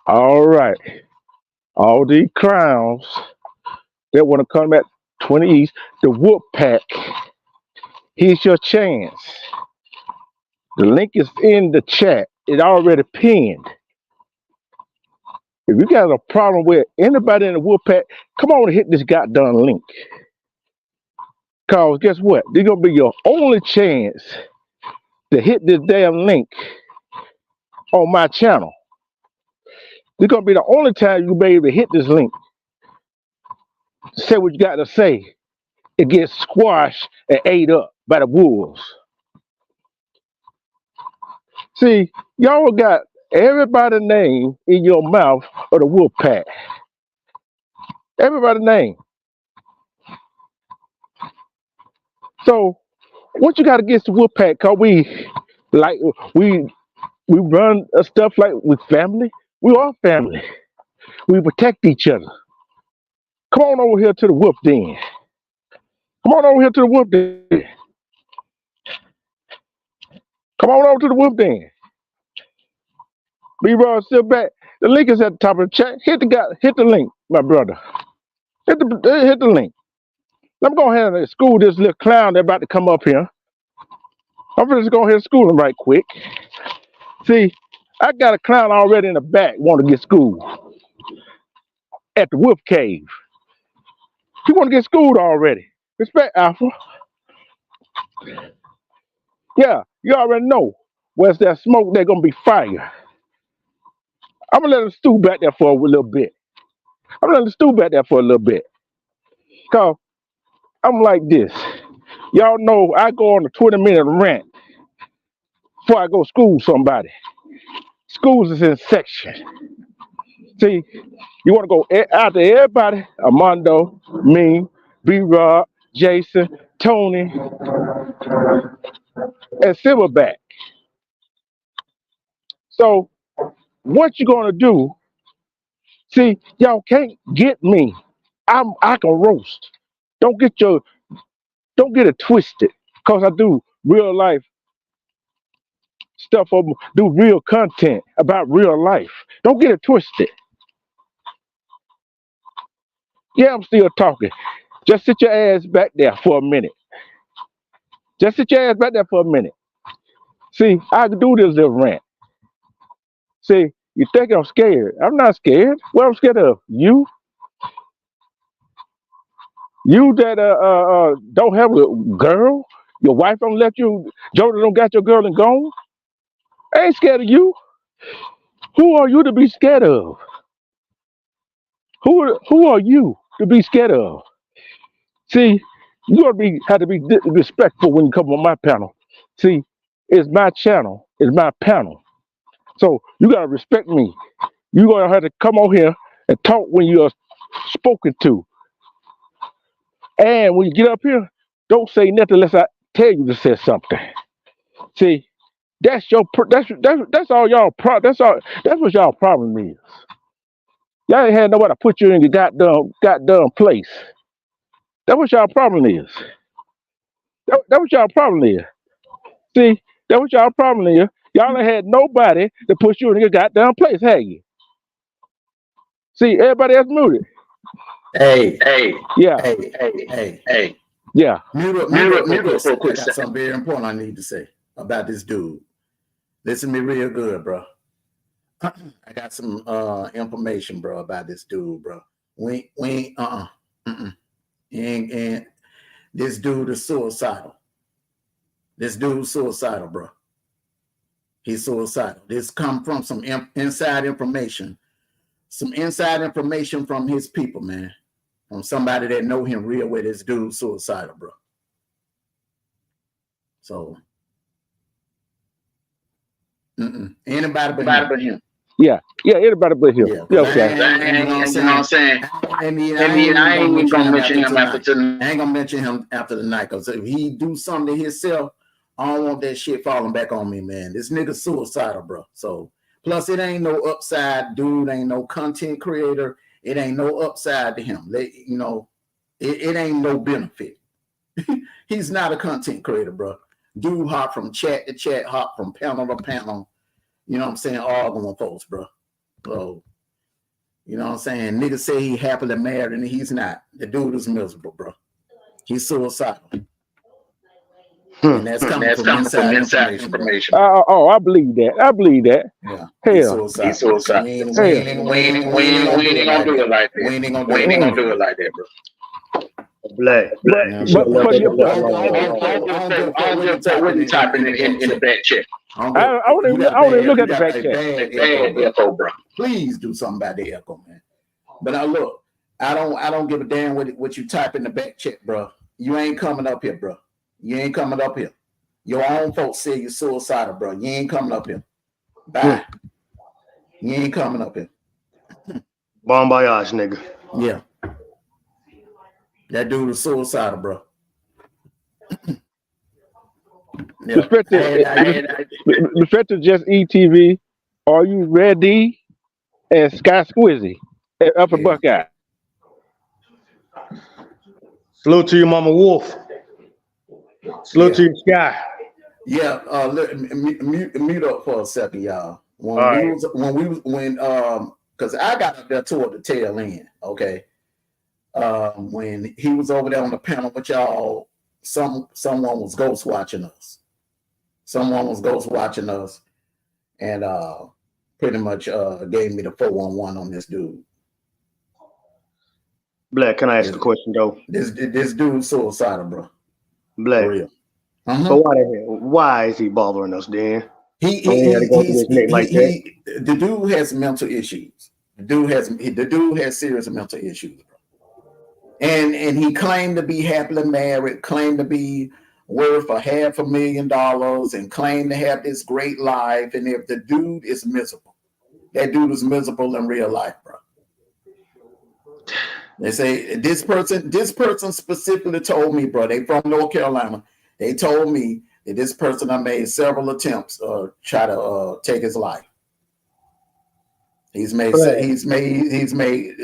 All right. All these crowns that want to come at 20 East, the Whoop Pack. Here's your chance. The link is in the chat. It already pinned. If you got a problem with anybody in the Whoop Pack, come on and hit this goddamn link. Cause guess what? This gonna be your only chance to hit this damn link on my channel. This gonna be the only time you'll be able to hit this link. Say what you got to say. It gets squashed and ate up by the wolves. See, y'all got everybody's name in your mouth of the wolf pack. Everybody's name. So what you got against the wolf pack? Cause we like we run stuff like with family. We are family. We protect each other. Come on over here to the wolf den. Come on over here to the wolf den. Come on over to the wolf den. B-Roll, sit back. The link is at the top of the chat. Hit the link, my brother. Hit the link. Let me go ahead and school this little clown that's about to come up here. I'm just go ahead and school him right quick. See, I got a clown already in the back want to get schooled at the wolf cave. He want to get schooled already. Respect, Alpha. Yeah, you already know. Where's that smoke, there's going to be fire. I'm going to let him stew back there for a little bit. Because I'm like this. Y'all know I go on a 20-minute rant. before I go school somebody. Schools is in section. See, you want to go after everybody, Armando, me, B-Rob, Jason, Tony, and Silverback. So what you gonna do? See, y'all can't get me. I can roast. Don't get your don't get it twisted. Cause I do real life stuff, do real content about real life. Don't get it twisted. Yeah, I'm still talking. Just sit your ass back there for a minute. Just sit your ass back there for a minute. See, I can do this little rant. See, you think I'm scared. I'm not scared. What I'm scared of? You? You that don't have a girl? Your wife don't let you, Jordan don't got your girl and gone? I ain't scared of you. Who are you to be scared of? Who are you to be scared of? See, you gotta have to be respectful when you come on my panel. See, it's my channel, it's my panel. So you gotta respect me. You gonna have to come on here and talk when you're spoken to. And when you get up here, don't say nothing unless I tell you to say something. See, that's that's all y'all that's what y'all problem is. Y'all ain't had nobody to put you in your goddamn place. That's what y'all problem is. That what y'all problem is. See, that what y'all problem is. Y'all ain't had nobody to put you in your goddamn place, have you? See, everybody else muted. Hey, Yeah, hey. yeah. Mute up for a quick second. Something very important I need to say about this dude. Listen to me real good, bro. I got some information, bro, about this dude, bro. We ain't, and this dude is suicidal. This dude's suicidal, bro. He's suicidal. This come from some inside information. Some inside information from his people, man. From somebody that know him real well. This dude's suicidal, bro. So, anybody but him. Yeah, anybody but him. Yeah, okay. You know what I'm saying? I ain't even gonna mention him after tonight. I ain't gonna mention him after the night, because if he do something to himself, I don't want that shit falling back on me, man. This nigga suicidal, bro. So, plus it ain't no upside, dude. Ain't no content creator. It ain't no upside to him. You know, it ain't no benefit. He's not a content creator, bro. Dude hop from chat to chat, hop from panel to panel. You know what I'm saying? Arguing with folks, bro. So, you know what I'm saying? Niggas say he happily married and he's not. The dude is miserable, bro. He's suicidal. And that's coming from inside information. I believe that. Yeah. Hell. He's suicidal. We ain't gonna do it like that. We ain't gonna do it like that, bro. Black. But I don't give a fuck what you typing in the back check. I don't even look at the back check. Bad echo, bro. Please do something about the echo, man. But now look, I don't give a damn what you type in the back check, bro. You ain't coming up here, bro. You ain't coming up here. Your own folks say you're suicidal, bro. You ain't coming up here. Bye. You ain't coming up here. Bon voyage, nigga. Yeah. That dude is suicidal, bro. Respect to Just ETV. Are you ready? And Sky Squizzy at Upper Buckeye. Salute to your mama Wolf. Salute to your Sky. Yeah, mute up for a second, y'all. Because I got up there toward the tail end, okay. When he was over there on the panel with y'all, someone was ghost watching us. Someone was ghost watching us, and pretty much gave me the 411 on this dude. Black, can I ask a question though? This dude's suicidal, bro. Black. For real. So why is he bothering us, then? The dude has mental issues. The dude has serious mental issues, bro. And he claimed to be happily married, claimed to be worth $500,000 and claim to have this great life. And if the dude is miserable, that dude is miserable in real life, bro. They say this person specifically told me, bro, they from North Carolina. They told me that this person I made several attempts try to take his life. He's made.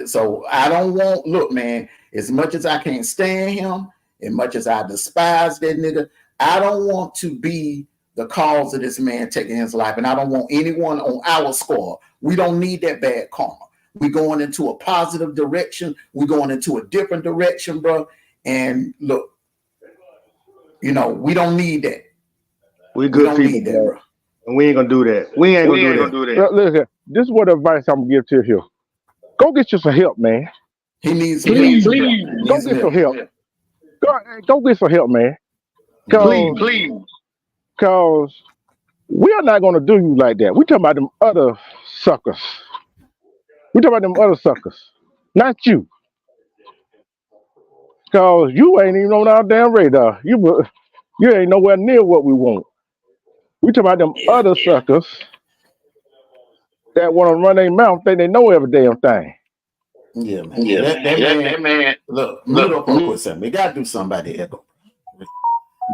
So I don't want. Look, man. As much as I can't stand him, as much as I despise that nigga, I don't want to be the cause of this man taking his life, and I don't want anyone on our score. We don't need that bad karma. We're going into a positive direction. We're going into a different direction, bro. And look, you know, we don't need that. We good people, that, bro. And we ain't gonna do that. We ain't gonna do that. Listen, this is what advice I'm gonna give to you. Go get you some help, man. He needs please. Go get some help. Go get some help, man. Please. Because we are not gonna do you like that. We talking about them other suckers. Not you. Because you ain't even on our damn radar. You ain't nowhere near what we want. We talking about them other suckers that want to run their mouth, think they know every damn thing. Yeah, man. That man. Look, something. We gotta do something about that.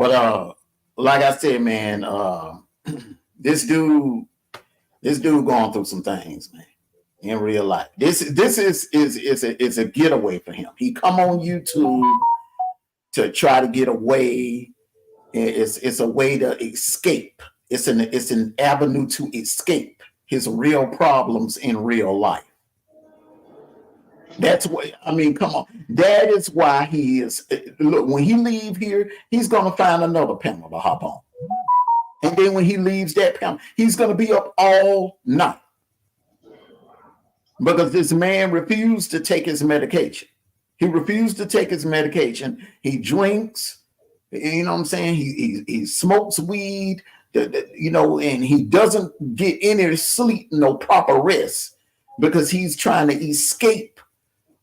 But like I said, man, this dude going through some things, man. In real life, this is a getaway for him. He come on YouTube to try to get away. It's a way to escape. It's an avenue to escape his real problems in real life. That's what I mean. Come on, that is why he is. Look, when he leave here, he's gonna find another panel to hop on, and then when he leaves that panel, he's gonna be up all night. Because this man refused to take his medication. He refused to take his medication. He drinks, you know what I'm saying? He smokes weed, you know, and he doesn't get any sleep, no proper rest, because he's trying to escape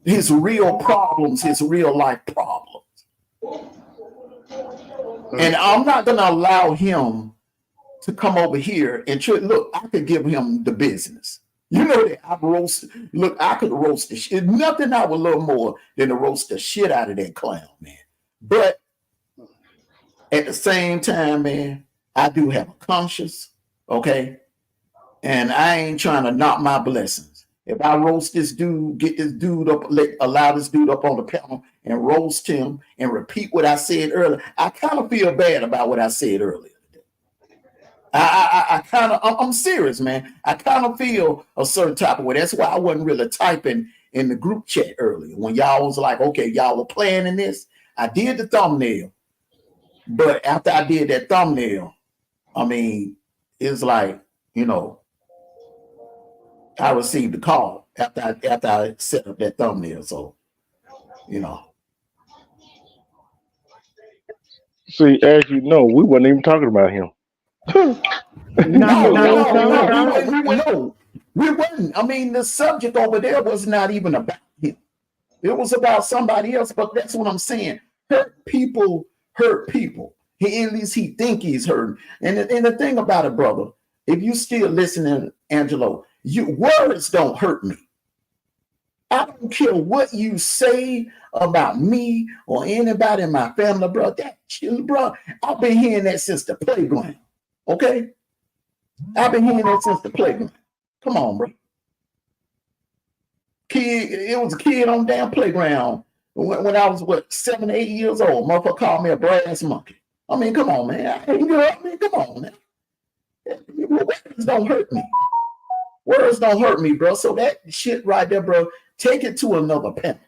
his real problems, his real life problems. And I'm not going to allow him to come over here and look, I could give him the business. You know that I could roast the shit. Nothing I would love more than to roast the shit out of that clown, man. But at the same time, man, I do have a conscience, okay? And I ain't trying to knock my blessings. If I roast this dude, get this dude up, allow this dude up on the panel and roast him and repeat what I said earlier, I kind of feel bad about what I said earlier. I'm serious, man. I kind of feel a certain type of way. That's why I wasn't really typing in the group chat earlier when y'all was like, okay, y'all were planning this. I did the thumbnail, but after I did that thumbnail, I mean, it's like, you know, I received a call after I set up that thumbnail. So, you know. See, as you know, we wasn't even talking about him. No, we wasn't. I mean, the subject over there was not even about him. It was about somebody else, but that's what I'm saying. Hurt people. At least he think he's hurting. And the thing about it, brother, if you still listening, Angelo, words don't hurt me. I don't care what you say about me or anybody in my family, bro. That shit, bro, I've been hearing that since the playground. Okay? I've been hearing that since the playground. Come on, bro. It was a kid on the damn playground when I was, 7, 8 years old. Motherfucker called me a brass monkey. I mean, come on, man. Come on, man. Words don't hurt me. Words don't hurt me, bro. So that shit right there, bro, take it to another panel.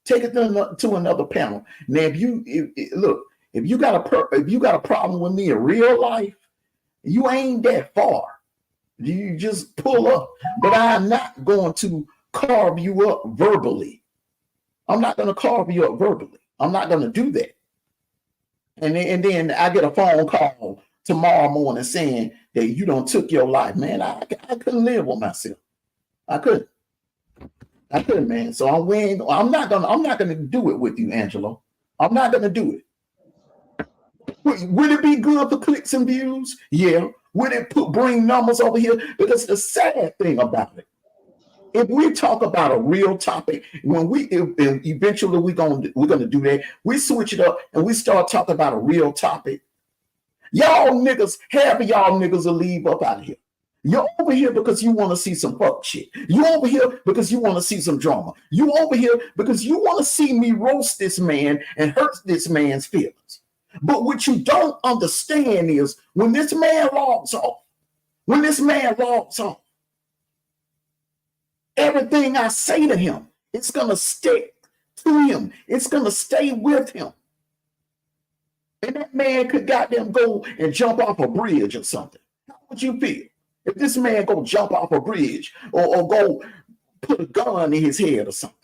Take it to another panel. Now, if you got a problem with me in real life, you ain't that far. You just pull up. But I'm not going to carve you up verbally. I'm not going to carve you up verbally. I'm not going to do that. And then I get a phone call tomorrow morning saying that you done took your life, man. I couldn't live with myself. I couldn't, man. So I'm not gonna do it with you, Angelo. I'm not gonna do it. Would it be good for clicks and views? Yeah. Would it bring numbers over here? Because the sad thing about it, if we talk about a real topic, when eventually we're gonna do that, we switch it up and we start talking about a real topic. Y'all niggas, half of y'all niggas will leave up out of here. You're over here because you want to see some fuck shit. You over here because you want to see some drama. You over here because you want to see me roast this man and hurt this man's feelings. But what you don't understand is when this man logs off, everything I say to him, it's going to stick to him. It's going to stay with him. And that man could goddamn go and jump off a bridge or something. How would you feel if this man go jump off a bridge or go put a gun in his head or something?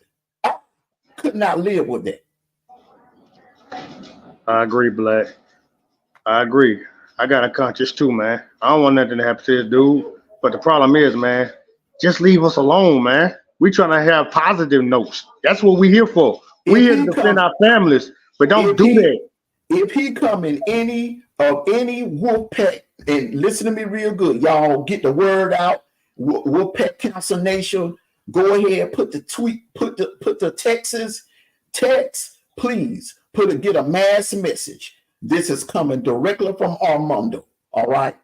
I could not live with that. I agree, Black. I agree. I got a conscience too, man. I don't want nothing to happen to this dude. But the problem is, man, just leave us alone, man. We trying to have positive notes. That's what we here for. We here to defend our families, but don't do that. If he come in any wolf pack, and listen to me real good, y'all get the word out. Wolf Pack Council Nation, go ahead, put the tweet, put the text, please get a mass message. This is coming directly from Armando. All right.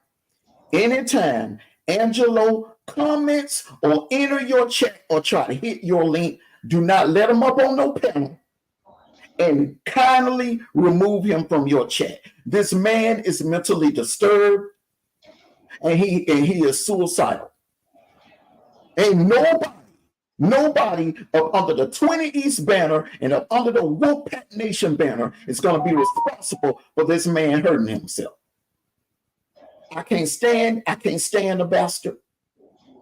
Anytime Angelo comments or enter your chat or try to hit your link, do not let him up on no panel. And kindly remove him from your chat. This man is mentally disturbed, and he is suicidal. Ain't nobody up under the 20 East banner and up under the Wolfpack Nation banner is going to be responsible for this man hurting himself. I can't stand the bastard.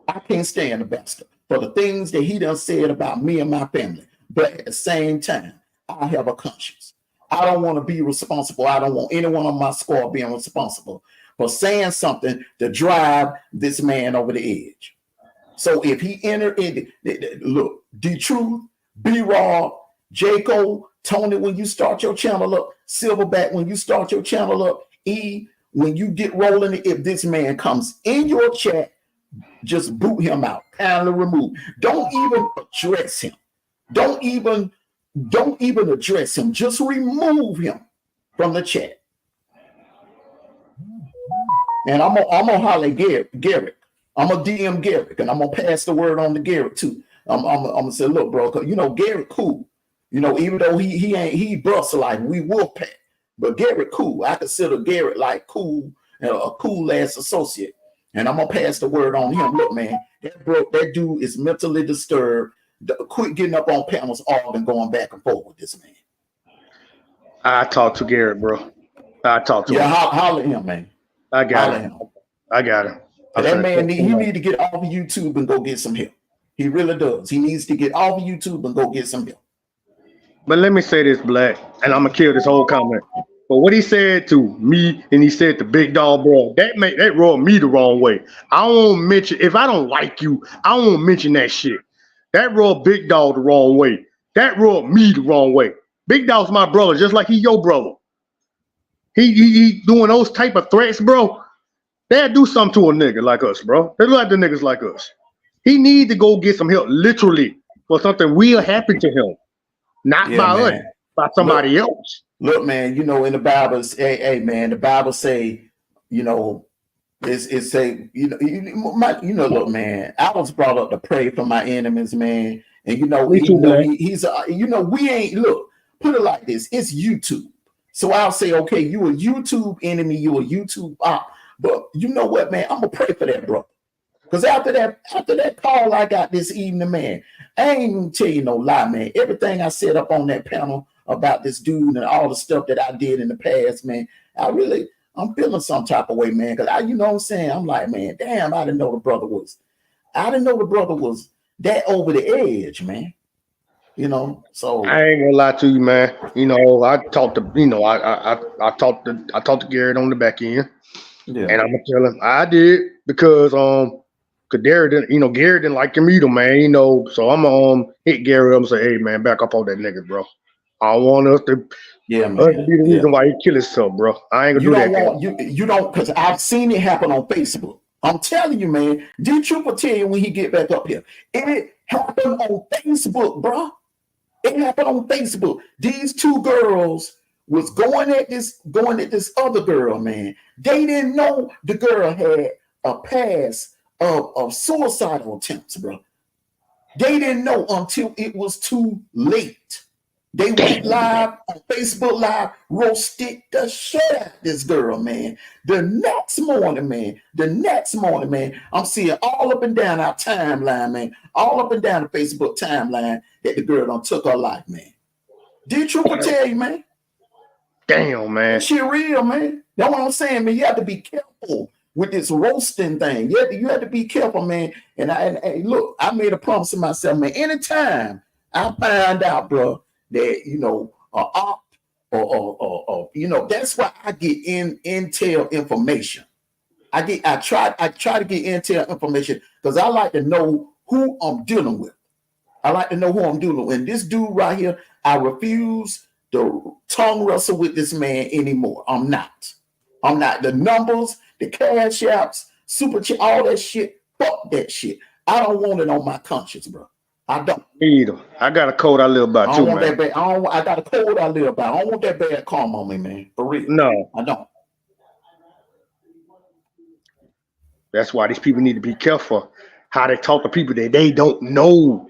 I can't stand the bastard for the things that he done said about me and my family. But at the same time, I have a conscience. I don't want to be responsible. I don't want anyone on my squad being responsible for saying something to drive this man over the edge. So if he entered in, look, D-Truth, B-Raw, Jaco, Tony, when you start your channel up, Silverback, when you start your channel up, E, when you get rolling, if this man comes in your chat, just boot him out, kindly remove. Don't even address him. Don't even address him. Just remove him from the chat. And I'm gonna holler at Garrett. I'm gonna DM Garrett, and I'm gonna pass the word on to Garrett too. I'm gonna say, look, bro, you know Garrett cool. You know, even though he busts like we Wolfpack, but Garrett cool. I consider Garrett like cool, a cool ass associate. And I'm gonna pass the word on him. Look, man, that dude is mentally disturbed. Quit getting up on panels all and going back and forth with this man. I talked to Garrett, bro. I talked to him. Yeah, holler at him, man. I got him. That man he need to get off of YouTube and go get some help. He really does. He needs to get off of YouTube and go get some help. But let me say this, Black, and I'm gonna kill this whole comment. But what he said to me, and he said to Big Dog, bro, that rubbed me the wrong way. I won't mention, if I don't like you, I won't mention that shit. That rubbed Big Dog the wrong way. That rubbed me the wrong way. Big Dog's my brother, just like he your brother. He doing those type of threats, bro. They'll do something to a nigga like us, bro. They like the niggas like us. He need to go get some help, literally, for something real happened to him. Not by us, by somebody else. Look, man, you know, in the Bible, hey, man, the Bible say, you know, it say, look, man, I was brought up to pray for my enemies, man. And, you know, we ain't, look, put it like this. It's YouTube. So I'll say, okay, you a YouTube enemy, you a YouTube op. But you know what, man, I'm going to pray for that, bro. Because after that call I got this evening, man, I ain't even tell you no lie, man. Everything I said up on that panel about this dude and all the stuff that I did in the past, man, I'm feeling some type of way, man. Because you know what I'm saying? I'm like, man, damn, I didn't know the brother was that over the edge, man. You know, so I ain't gonna lie to you, man. You know, I talked to Garrett on the back end. Yeah. And I'm gonna tell him I did because Garrett didn't like him either, man. You know, so I'm gonna hit Garrett up and say, hey man, back up on that nigga, bro. I don't want us to Yeah, That could man. be the reason why he killed himself, bro. I ain't gonna do that. You don't, because I've seen it happen on Facebook. I'm telling you, man. D-Trooper tell you when he get back up here. It happened on Facebook, bro. It happened on Facebook. These two girls was going at this other girl, man. They didn't know the girl had a past of suicidal attempts, bro. They didn't know until it was too late. They went live on Facebook Live, roasted the shit out of this girl, man. The next morning, man, I'm seeing all up and down our timeline, man, all up and down the Facebook timeline that the girl done took her life, man. Did Trooper tell you, man? Damn, man. That shit real, man. That's what I'm saying, man. You have to be careful with this roasting thing. You have to be careful, man. And look, I made a promise to myself, man. Anytime I find out, bro, that op or that's why I get intel information. I try to get intel information because I like to know who I'm dealing with. And this dude right here, I refuse to tongue wrestle with this man anymore. I'm not. The numbers, the cash apps, super chat, all that shit. Fuck that shit. I don't want it on my conscience, bro. I don't. Me either. I got a code I live by too, man. I got a code I live by. I don't want that bad karma on me, man. For real. No. I don't. That's why these people need to be careful how they talk to people that they don't know.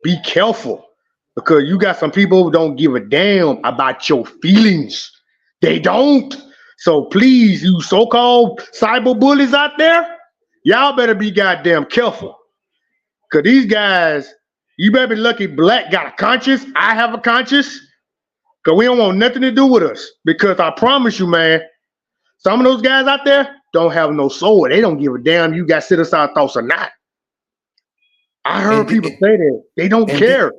Be careful. Because you got some people who don't give a damn about your feelings. They don't. So please, you so-called cyber bullies out there, y'all better be goddamn careful. Because these guys, you better be lucky Black got a conscience. I have a conscience. Because we don't want nothing to do with us. Because I promise you, man, some of those guys out there don't have no soul. They don't give a damn you got citizen thoughts or not. I heard people say that. They don't care.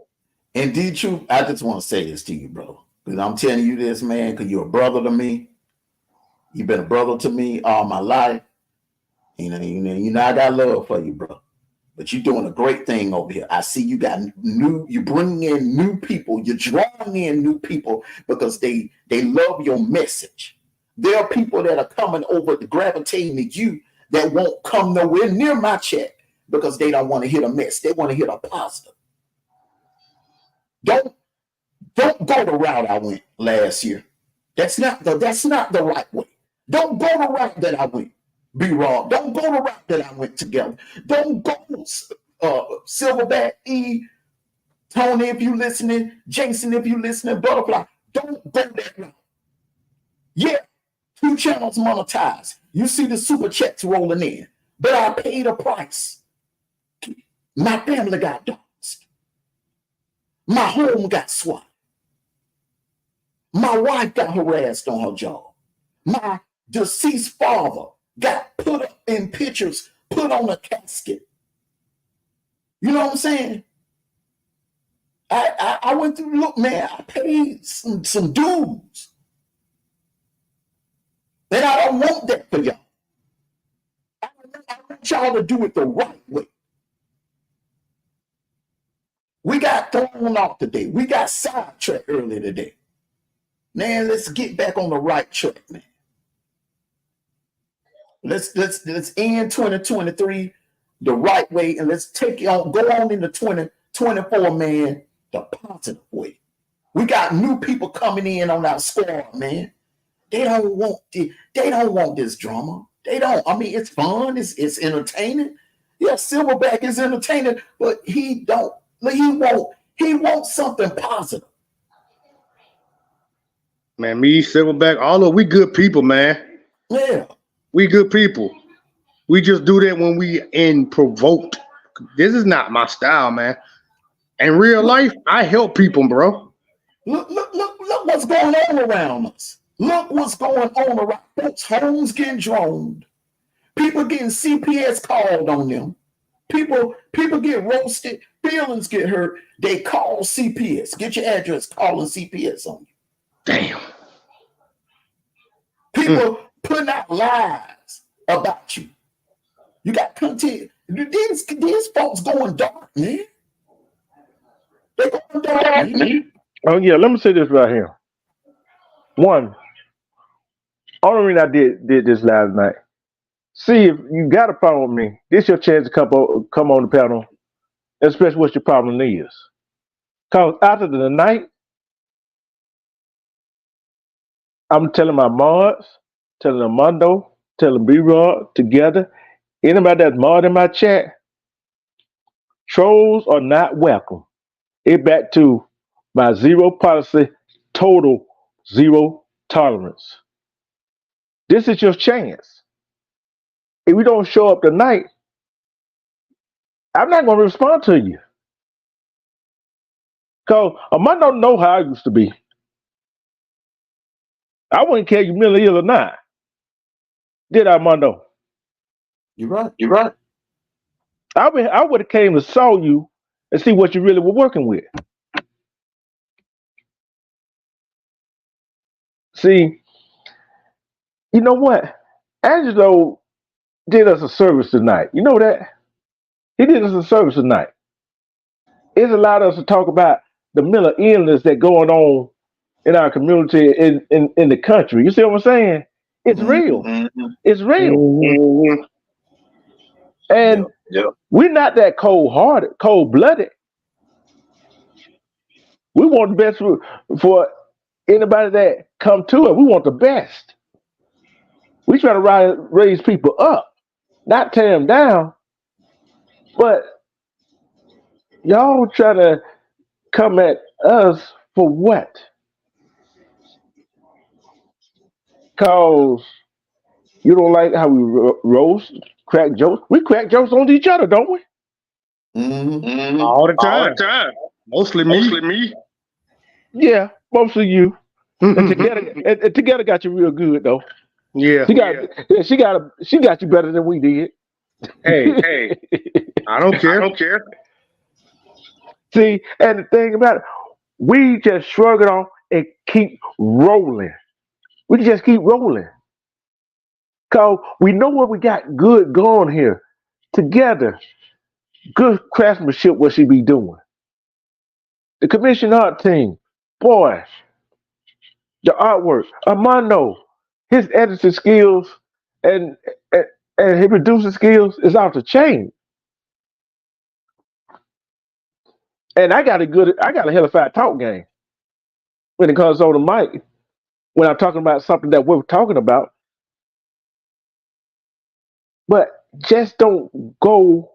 And D-Truth, I just want to say this to you, bro. Because I'm telling you this, man, because you're a brother to me. You've been a brother to me all my life. You know, I got love for you, bro. But you're doing a great thing over here. I see you're bringing in new people. You're drawing in new people because they love your message. There are people that are coming over to gravitating to you that won't come nowhere near my chat because they don't want to hit a mess. They want to hit a positive. Don't go the route I went last year. That's not the right way. Don't go the route that I went. B-Raw. Don't go the route that I went together. Don't go Silverback, E, Tony, if you listening, Jason, if you listening, Butterfly. Don't go that route. Yeah, 2 channels monetized. You see the super checks rolling in. But I paid a price. My family got doxxed. My home got swiped. My wife got harassed on her job. My deceased father got put up in pictures, put on a casket. You know what I'm saying? I went through, look, man, I paid some dues. And I don't want that for y'all. I want y'all to do it the right way. We got thrown off today. We got sidetracked earlier today. Man, let's get back on the right track, man. Let's end 2023 the right way, and let's go on into 2024, man, the positive way. We got new people coming in on our squad, man. They don't want this drama. They don't. I mean, it's fun. It's entertaining. Yeah, Silverback is entertaining, but he wants something positive. Man, me, Silverback, all of we good people, man. Yeah. We good people. We just do that when we provoked. This is not my style, man. In real life, I help people, bro. Look what's going on around us. Look what's going on around folks. Homes getting droned. People getting CPS called on them. People get roasted. Feelings get hurt. They call CPS. Get your address, calling CPS on you. Damn. People putting out lies about you. You got content. These folks going dark, man. They going dark, man. Oh yeah, let me say this right here. One, only reason I did this last night. See if you got a problem with me. This your chance to come on the panel, especially what your problem is. Cause after the night, I'm telling my mods, telling Armando, telling B-Rod together. Anybody that's mod in my chat, trolls are not welcome. It back to my zero policy, total zero tolerance. This is your chance. If we don't show up tonight, I'm not going to respond to you. Because Armando know how I used to be. I wouldn't care you mentally ill or not. Did I, Armando? You're right. You're right. I would have came to saw you and see what you really were working with. See, you know what? Angelo did us a service tonight. You know that? He did us a service tonight. It's allowed us to talk about the mental illness that's going on in our community, in the country. You see what I'm saying? It's real. Mm-hmm. It's real. Mm-hmm. And we're not that cold-hearted, cold-blooded. We want the best for anybody that come to it. We want the best. We try to raise people up, not tear them down. But y'all try to come at us for what? Cause you don't like how we roast, crack jokes. We crack jokes on each other, don't we? Mm-hmm. All the time. All the time. Mostly me. Yeah, mostly you. And together got you real good though. Yeah. She got you better than we did. Hey, I don't care. I don't care. See, and the thing about it, we just shrug it off and keep rolling. We just keep rolling. Cause we know what we got good going here. Together. Good craftsmanship what she be doing. The commission art team, boy, the artwork, Armando, his editing skills and his producing skills is out the chain. And I got a hellified talk game when it comes on the mic. When I'm talking about something that we're talking about. But just don't go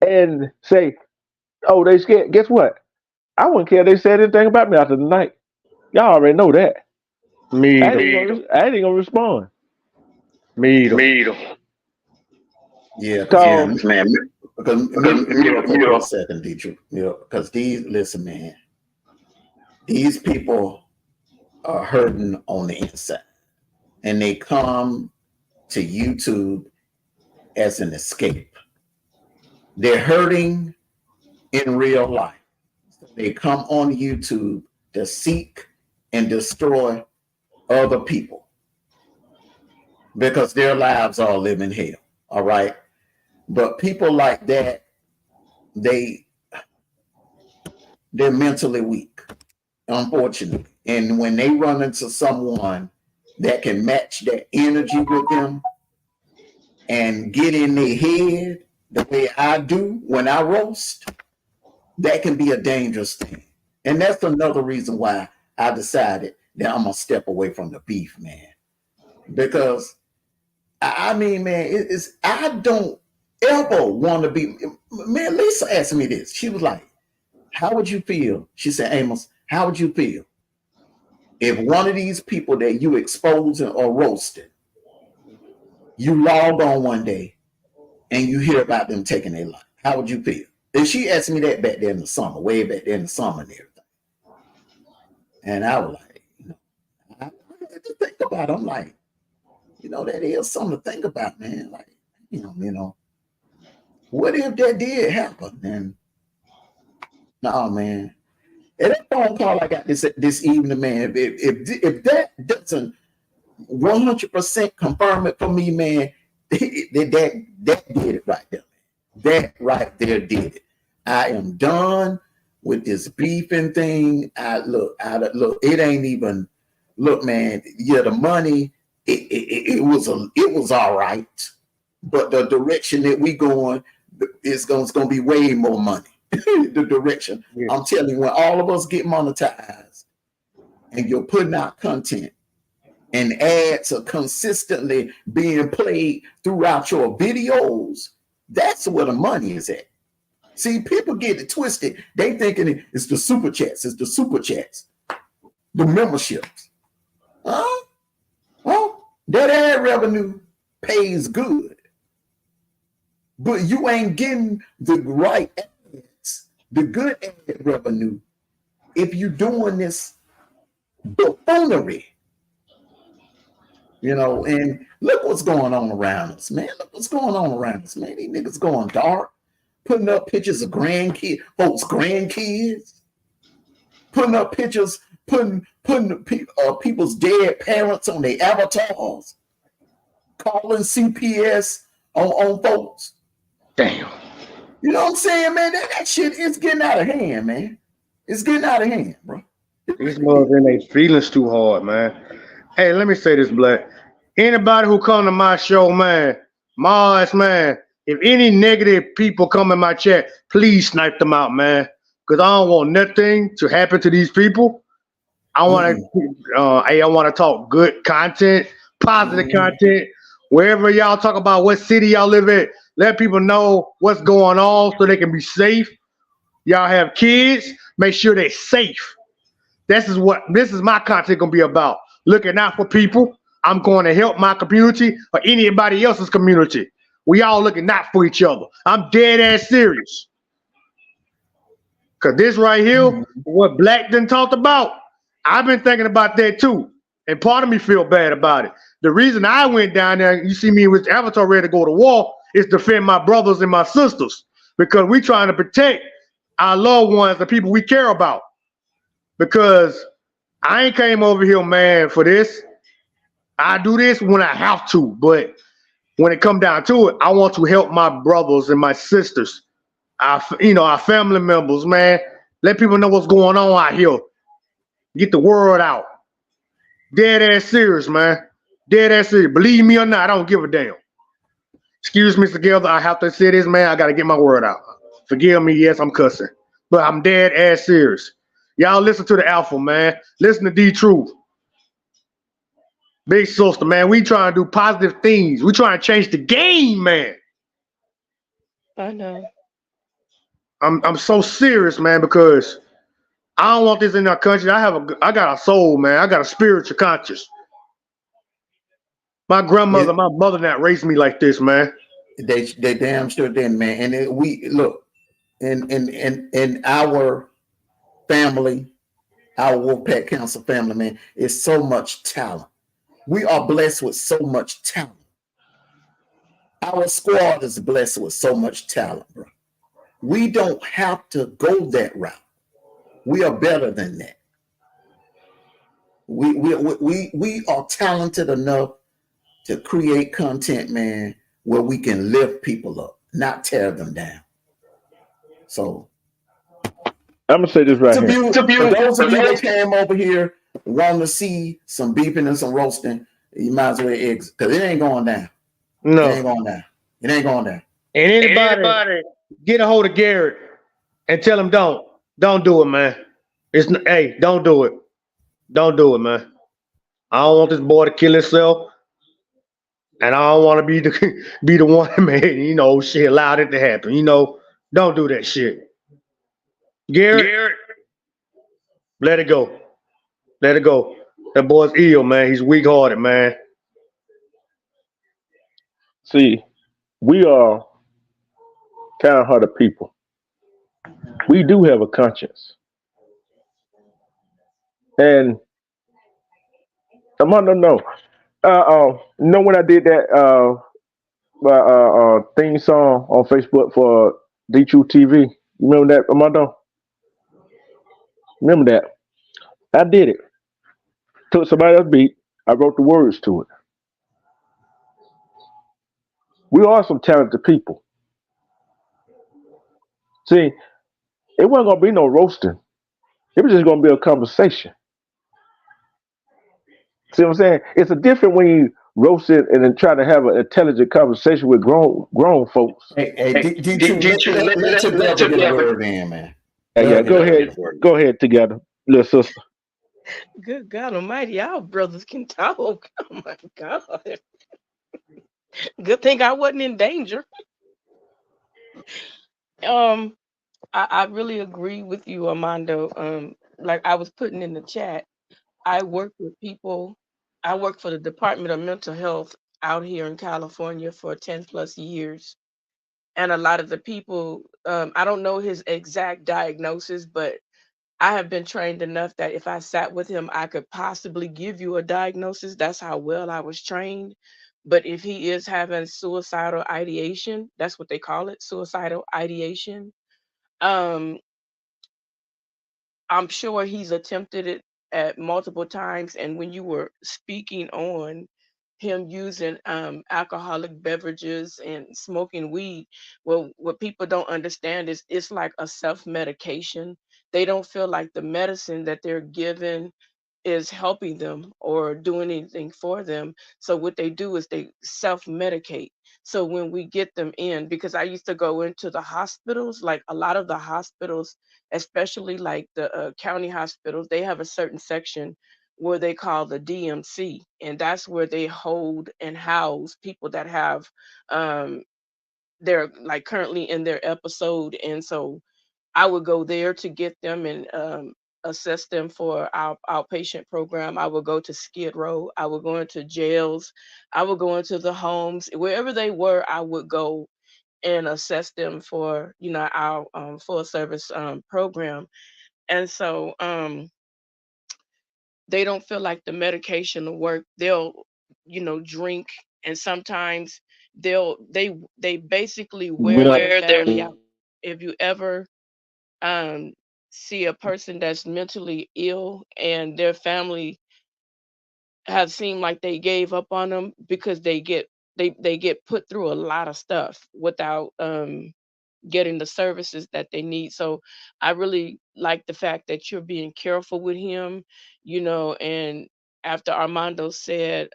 and say, oh, they scared. Guess what? I wouldn't care if they said anything about me after the night. Y'all already know that. Me I ain't gonna respond. Me Yeah, Man. because for a second, Dietrich. Because listen, man, these people are hurting on the inside, and they come to YouTube as an escape. They're hurting in real life. So they come on YouTube to seek and destroy other people because their lives are living hell. All right. But people like that, they're mentally weak, unfortunately. And when they run into someone that can match that energy with them and get in their head the way I do when I roast, that can be a dangerous thing. And that's another reason why I decided that I'm going to step away from the beef, man. Because, I mean, man, I don't ever want to be. Man, Lisa asked me this. She was like, how would you feel? She said, Amos, how would you feel if one of these people that you exposing or roasting, you logged on one day and you hear about them taking their life? How would you feel? And she asked me that back there in the summer, way back there in the summer and everything. And I was like, I had to think about it. I'm like, that is something to think about, man. Like, what if that did happen? And no, man. And that phone call I got this evening, man, if that doesn't 100% confirm it for me, man, that did it right there. That right there did it. I am done with this beefing thing. Look, it ain't even look, man, yeah, the money, it was all right, but the direction that we going is going to be way more money. The direction. Yeah. I'm telling you, when all of us get monetized and you're putting out content and ads are consistently being played throughout your videos, that's where the money is at. See, people get it twisted. They thinking it's the super chats, the memberships. Well, that ad revenue pays good, but you ain't getting the right ads, the good ad revenue, if you're doing this buffoonery. And look what's going on around us, man. Look what's going on around us, man. These niggas going dark, putting up pictures of folks' grandkids, putting up pictures, putting people's dead parents on their avatars, calling CPS on folks. Damn. You know what I'm saying, man? That shit is getting out of hand, man. It's getting out of hand, bro. These mothers in their feelings too hard, man. Hey, let me say this, Black. Anybody who come to my show, man, Mars, man, if any negative people come in my chat, please snipe them out, man. Because I don't want nothing to happen to these people. I want to talk good content, positive content. Wherever y'all talk about what city y'all live in, let people know what's going on so they can be safe. Y'all have kids, make sure they're safe. This is my content gonna be about. Looking out for people. I'm going to help my community or anybody else's community. We all looking out for each other. I'm dead ass serious. Cause this right here, what Black done talked about, I've been thinking about that too. And part of me feel bad about it. The reason I went down there, you see me with Avatar ready to go to war, is defend my brothers and my sisters. Because we trying to protect our loved ones, the people we care about. Because I ain't came over here, man, for this. I do this when I have to, but when it come down to it, I want to help my brothers and my sisters, our family members, man. Let people know what's going on out here. Get the word out. Dead ass serious, man. Dead ass serious. Believe me or not, I don't give a damn. Excuse me, together. I have to say this, man. I got to get my word out. Forgive me, yes, I'm cussing. But I'm dead ass serious. Y'all listen to the Alpha, man. Listen to D-Truth. Big sister, man. We trying to do positive things. We trying to change the game, man. I know. I'm so serious, man, because I don't want this in our country. I got a soul, man. I got a spiritual conscience. My grandmother, my mother that raised me like this, man. They damn sure did, man. And we look in our family, our Wolfpack Council family, man, is so much talent. We are blessed with so much talent. Our squad is blessed with so much talent, bro. We don't have to go that route. We are better than that. We are talented enough to create content, man, where we can lift people up, not tear them down. So I'm gonna say this right here. For those of you that came over here wanting to see some beeping and some roasting, you might as well exit, because it ain't going down. No. It ain't going down. It ain't going down. And anybody get a hold of Garrett and tell him don't do it, man. Hey, don't do it. Don't do it, man. I don't want this boy to kill himself. And I don't want to be the one, man, shit, allowed it to happen. Don't do that shit. Garrett, let it go. Let it go. That boy's ill, man. He's weak-hearted, man. See, we are kind-hearted people. We do have a conscience. And I'm on no. When I did that theme song on Facebook for TruthTV, you remember that, Armando? Remember that? I did it. Took somebody else's beat. I wrote the words to it. We are some talented people. See, it wasn't gonna be no roasting. It was just gonna be a conversation. See what I'm saying? It's a different when you roast it and then try to have an intelligent conversation with grown folks. Hey, D, D2, D two, let let together get a together. word in, man. Yeah, Get go a word ahead. in. Go ahead together, little sister. Good God Almighty, y'all brothers can talk. Oh my God. Good thing I wasn't in danger. Um, I really agree with you, Armando. Like I was putting in the chat, I work with people. I work for the Department of Mental Health out here in California for 10 plus years. And a lot of the people, I don't know his exact diagnosis, but I have been trained enough that if I sat with him, I could possibly give you a diagnosis. That's how well I was trained. But if he is having suicidal ideation, that's what they call it, suicidal ideation. Um, I'm sure he's attempted it at multiple times. And when you were speaking on him using alcoholic beverages and smoking weed, well, what people don't understand is it's like a self medication. They don't feel like the medicine that they're given is helping them or doing anything for them. So what they do is they self-medicate. So when we get them in, because I used to go into the hospitals, like a lot of the hospitals, especially like the county hospitals, they have a certain section where they call the DMC, and that's where they hold and house people that have they're like currently in their episode. And so I would go there to get them and assess them for our outpatient program. I would go to Skid Row. I would go into jails. I would go into the homes. Wherever they were, I would go and assess them for, our full service program. And so they don't feel like the medication will work. They'll, drink, and sometimes they basically wear their Wear their family out. If you ever um, see a person that's mentally ill and their family have seemed like they gave up on them because they get put through a lot of stuff without getting the services that they need. So I really like the fact that you're being careful with him, and after Armando said,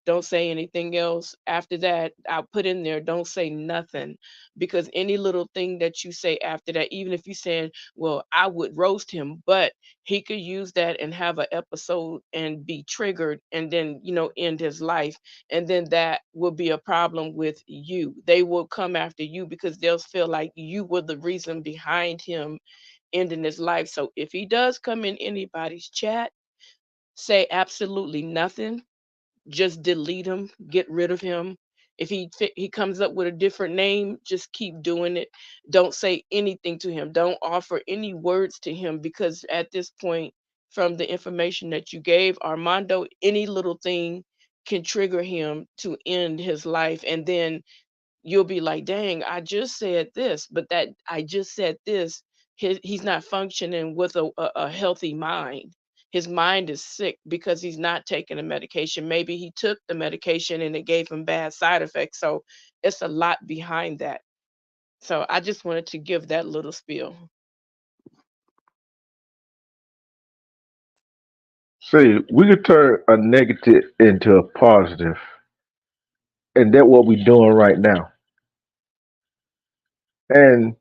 don't say anything else. After that, I put in there, don't say nothing, because any little thing that you say after that, even if you saying, well, I would roast him, but he could use that and have an episode and be triggered and then, end his life, and then that will be a problem with you. They will come after you because they'll feel like you were the reason behind him ending his life. So if he does come in anybody's chat, say absolutely nothing. Just delete him, get rid of him. If he comes up with a different name, just keep doing it. Don't say anything to him. Don't offer any words to him, because at this point, from the information that you gave Armando, any little thing can trigger him to end his life. And then you'll be like, dang, I just said this, but that I just said this, he's not functioning with a healthy mind. His mind is sick because he's not taking the medication. Maybe he took the medication and it gave him bad side effects. So it's a lot behind that. So I just wanted to give that little spiel. See, we could turn a negative into a positive, and that's what we're doing right now. And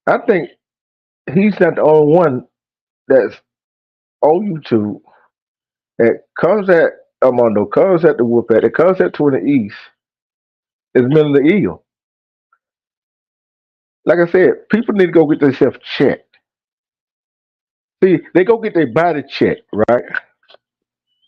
I think he's not the only one that's on YouTube that comes at Armando, comes at the whoop at, that comes at Twin East is mentally ill. Like I said, people need to go get themselves checked. See, they go get their body checked, right?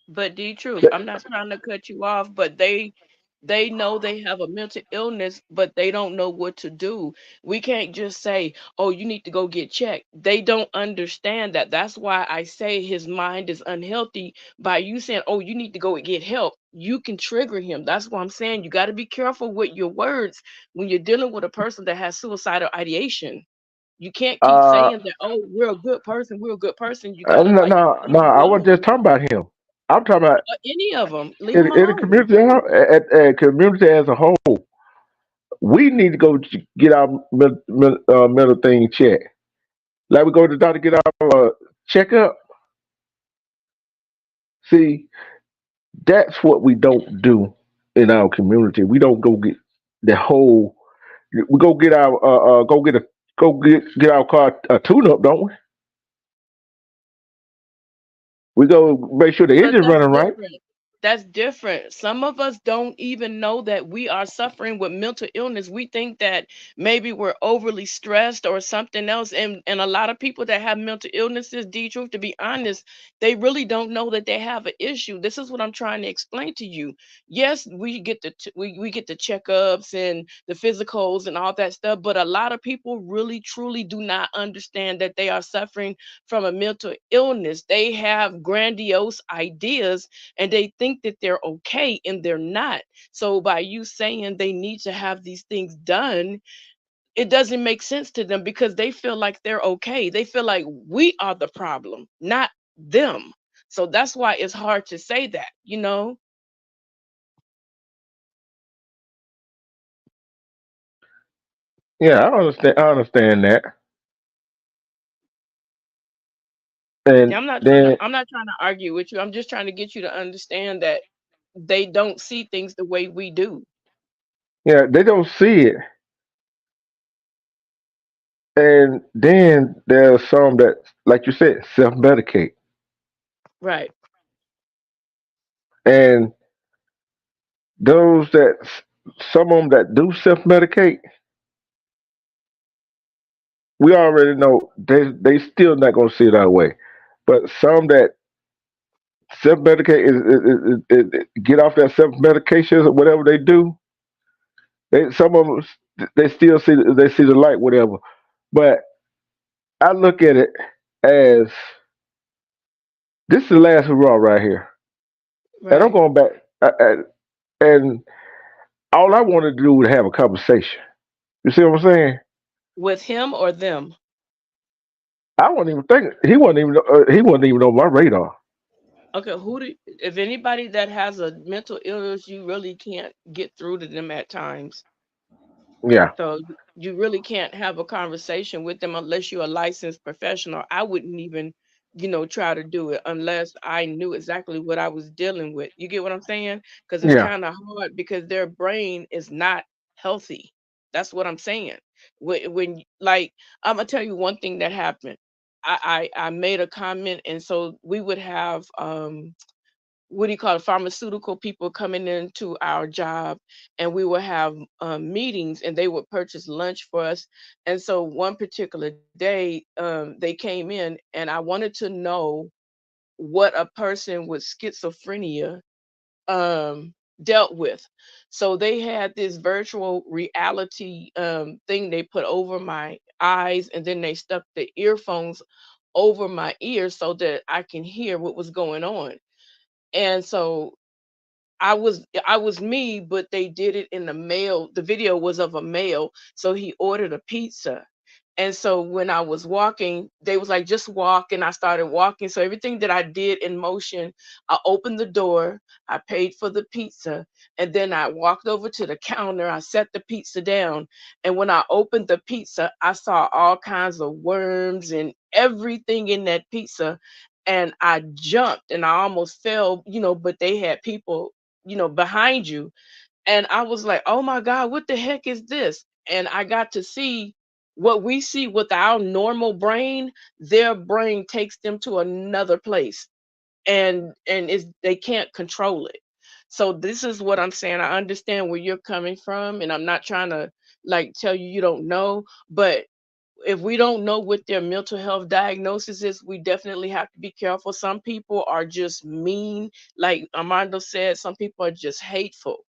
But D Truth, I'm not trying to cut you off, but they know they have a mental illness, but they don't know what to do. We can't just say, "Oh, you need to go get checked." They don't understand that. That's why I say his mind is unhealthy. By you saying, "Oh, you need to go and get help," you can trigger him. That's why I'm saying you got to be careful with your words when you're dealing with a person that has suicidal ideation. You can't keep Uh, saying that, "Oh, we're a good person. We're a good person." You got to no, like no, no, leave them I wasn't just alone. talking about him. I'm talking about Any of them, leave them in the alone. community, community as a whole. We need to go get our mental thing checked. Like we go to the doctor to get our checkup. See, That's what we don't do in our community. We don't go get the whole. We go get our get our car a tune up, don't we? We go make sure the But engine's that's running right. different. That's different. Some of us don't even know that we are suffering with mental illness. We think that maybe we're overly stressed or something else. And a lot of people that have mental illnesses, D truth, to be honest, they really don't know that they have an issue. This is what I'm trying to explain to you. Yes, we get we get the checkups and the physicals and all that stuff, but a lot of people really truly do not understand that they are suffering from a mental illness. They have grandiose ideas and they think that they're okay and they're not. So by you saying they need to have these things done, it doesn't make sense to them because they feel like they're okay. They feel like we are the problem, not them. So that's why it's hard to say that, you know? Yeah, I understand. I understand that. And Yeah, then I'm not trying to argue with you. I'm just trying to get you to understand that they don't see things the way we do. yeah, they don't see it. And then there are some that, like you said, self medicate. Right. And those that some of them that do self medicate, we already know they still not gonna see it our way. But some that self medicate get off that self medication or whatever they do. Some of them they still see the light, whatever. But I look at it as this is the last hurrah right here, and I'm Right. going back. And all I wanted to do was have a conversation. You see what I'm saying? With him or them. I wasn't even thinking. He wasn't even on my radar. Okay, who do if anybody that has a mental illness, you really can't get through to them at times. Yeah, So you really can't have a conversation with them unless you're a licensed professional. I wouldn't even, try to do it unless I knew exactly what I was dealing with. You get what I'm saying? Because it's yeah, kind of hard because their brain is not healthy. That's what I'm saying. Like, I'm gonna tell you one thing that happened. I made a comment, and so we would have what do you call it, pharmaceutical people coming into our job, and we would have meetings and they would purchase lunch for us. And so one particular day, they came in and I wanted to know what a person with schizophrenia dealt with. So they had this virtual reality thing they put over my eyes, and then they stuck the earphones over my ears so that I can hear what was going on. And so I was me, but they did it in the mail. The video was of a male, so he ordered a pizza. And so when I was walking, they was like, just walk. And I started walking. So everything that I did in motion, I opened the door, I paid for the pizza, and then I walked over to the counter, I set the pizza down. And when I opened the pizza, I saw all kinds of worms and everything in that pizza. And I jumped and I almost fell, but they had people, behind you. And I was like, oh my God, what the heck is this? And I got to see what we see with our normal brain, their brain takes them to another place. And it's they can't control it. So this is what I'm saying. I understand where you're coming from, and I'm not trying to like tell you you don't know, but if we don't know what their mental health diagnosis is, we definitely have to be careful. Some people are just mean, like Armando said, some people are just hateful,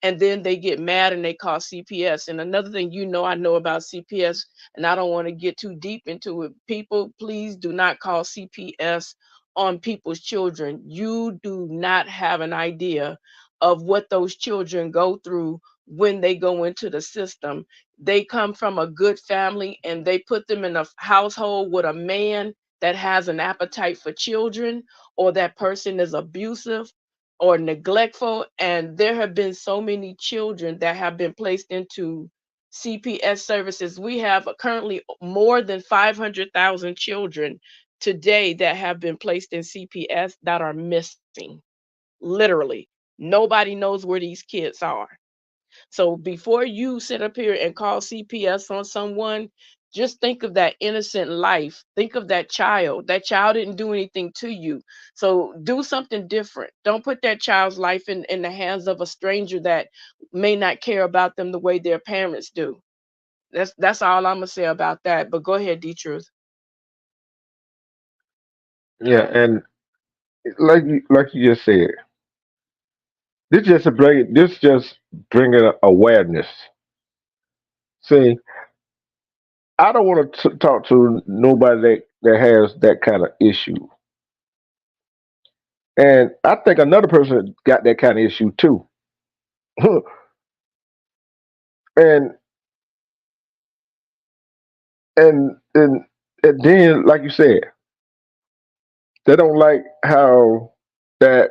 and then they get mad and they call CPS. And another thing, I know about CPS, and I don't want to get too deep into it. People, please do not call CPS on people's children. You do not have an idea of what those children go through when they go into the system. They come from a good family and they put them in a household with a man that has an appetite for children, or that person is abusive or neglectful. And there have been so many children that have been placed into CPS services. We have currently more than 500,000 children today that have been placed in CPS that are missing. Literally. Nobody knows where these kids are. So before you sit up here and call CPS on someone, just think of that innocent life. Think of that child. That child didn't do anything to you. So do something different. Don't put that child's life in the hands of a stranger that may not care about them the way their parents do. That's all I'm gonna say about that. But go ahead, D Truth. Yeah, and like you just said, this just bringing awareness. See, I don't want to talk to nobody that has that kind of issue, and I think another person got that kind of issue too. and and and and then, like you said, they don't like how that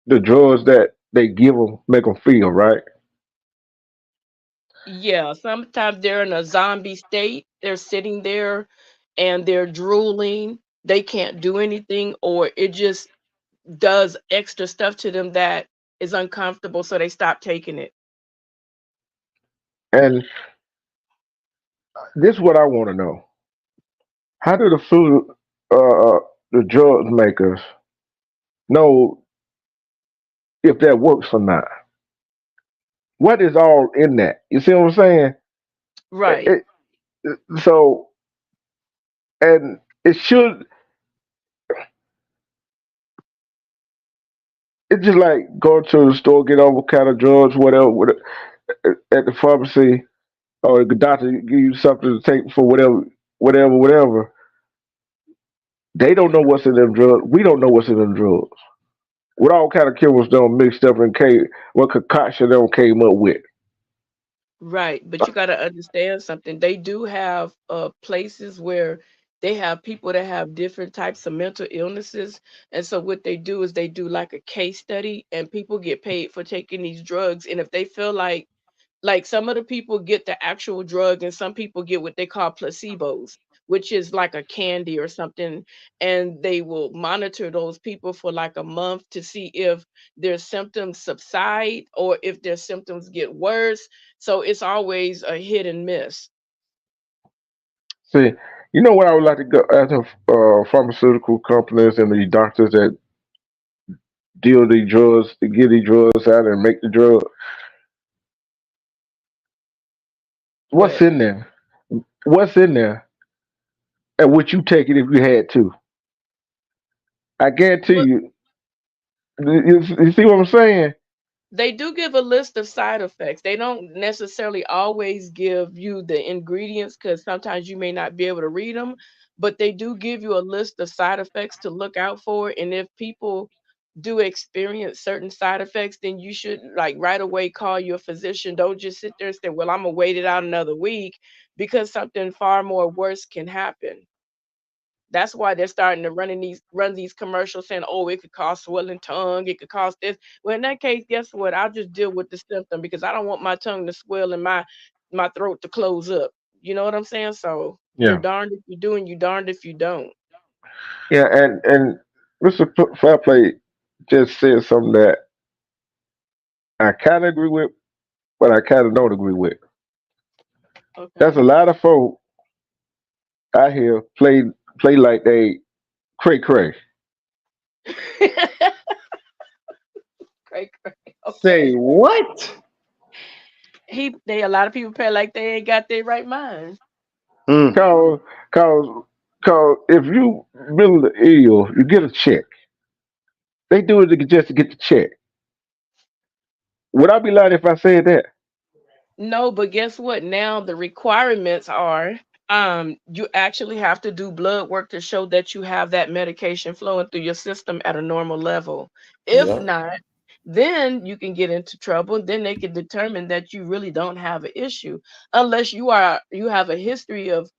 the drugs that they give them make them feel, right? Yeah, sometimes they're in a zombie state. They're sitting there and they're drooling. They can't do anything, or it just does extra stuff to them that is uncomfortable, so they stop taking it. And this is what I want to know: how do the drug makers know if that works or not? What is all in that? You see what I'm saying? Right. It, so, and it should. It's just like going to the store, get all kind of drugs, whatever, at the pharmacy, or the doctor give you something to take for whatever. They don't know what's in them drugs. We don't know what's in them drugs. With all kind of chemicals done mixed up and came, what concoction them came up with. Right, but you got to understand something. They do have places where they have people that have different types of mental illnesses, and so what they do is they do like a case study, and people get paid for taking these drugs. And if they feel like some of the people get the actual drug and some people get what they call placebos, which is like a candy or something, and they will monitor those people for like a month to see if their symptoms subside or if their symptoms get worse. So it's always a hit and miss. See, you know what I would like to go at the pharmaceutical companies and the doctors that deal these drugs to get these drugs out and make the drug. What's What in there? What's in there? And would you take it if you had to? I guarantee what you. You see what I'm saying? they do give a list of side effects. They don't necessarily always give you the ingredients because sometimes you may not be able to read them, but they do give you a list of side effects to look out for. And if people do experience certain side effects, then you should like right away call your physician. Don't just sit there and say, "Well, I'm gonna wait it out another week," because something far more worse can happen. That's why they're starting to run these commercials saying, "Oh, it could cause swollen tongue, it could cause this." Well, in that case, guess what? I'll just deal with the symptom because I don't want my tongue to swell and my throat to close up. You know what I'm saying? So you're Yeah. darned if you do and you're darned if you don't. Yeah, and Mr. Fairplay just said something that I kind of agree with, but I kind of don't agree with. There's a Okay. lot of folk out here play like they cray cray. Great, great. Say Okay. what? They a lot of people pay like they ain't got their right mind. Hmm. Cause, cause, cause if you really ill, you get a check. They do it just to get the check. Would I be lying if I said that? No, but guess what? Now the requirements are you actually have to do blood work to show that you have that medication flowing through your system at a normal level. If Yep. not, then you can get into trouble. Then they can determine that you really don't have an issue unless you have a history of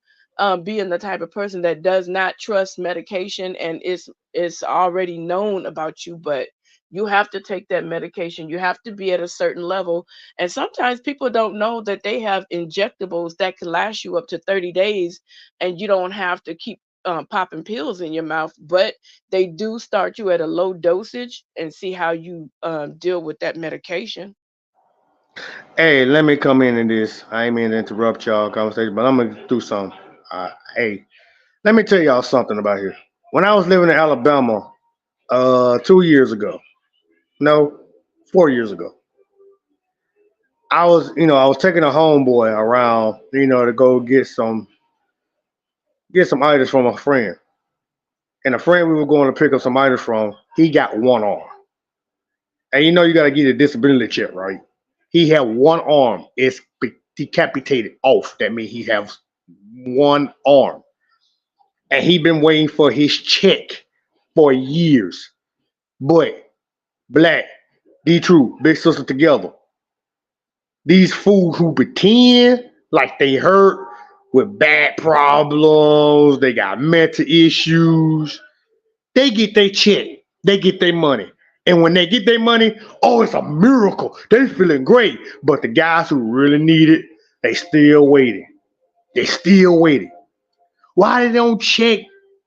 being the type of person that does not trust medication and it's already known about you, but you have to take that medication. You have to be at a certain level, and sometimes people don't know that they have injectables that can last you up to 30 days and you don't have to keep popping pills in your mouth, but they do start you at a low dosage and see how you deal with that medication. Hey, let me come in this. I ain't mean to interrupt y'all conversation, but I'm gonna do something. Hey, let me tell y'all something about here. When I was living in Alabama, 2 years ago, no, 4 years ago, I was taking a homeboy around, to go get some items from a friend, and a friend we were going to pick up some items from, he got one arm, and you got to get a disability check, right? He had one arm, it's decapitated off. That means he has one arm, and he been waiting for his check for years. But Black, D True, Big Sister together. These fools who pretend like they hurt with bad problems, they got mental issues, they get their check, they get their money. And when they get their money, oh, it's a miracle. They feeling great. But the guys who really need it, they still waiting. They still waiting. Why they don't check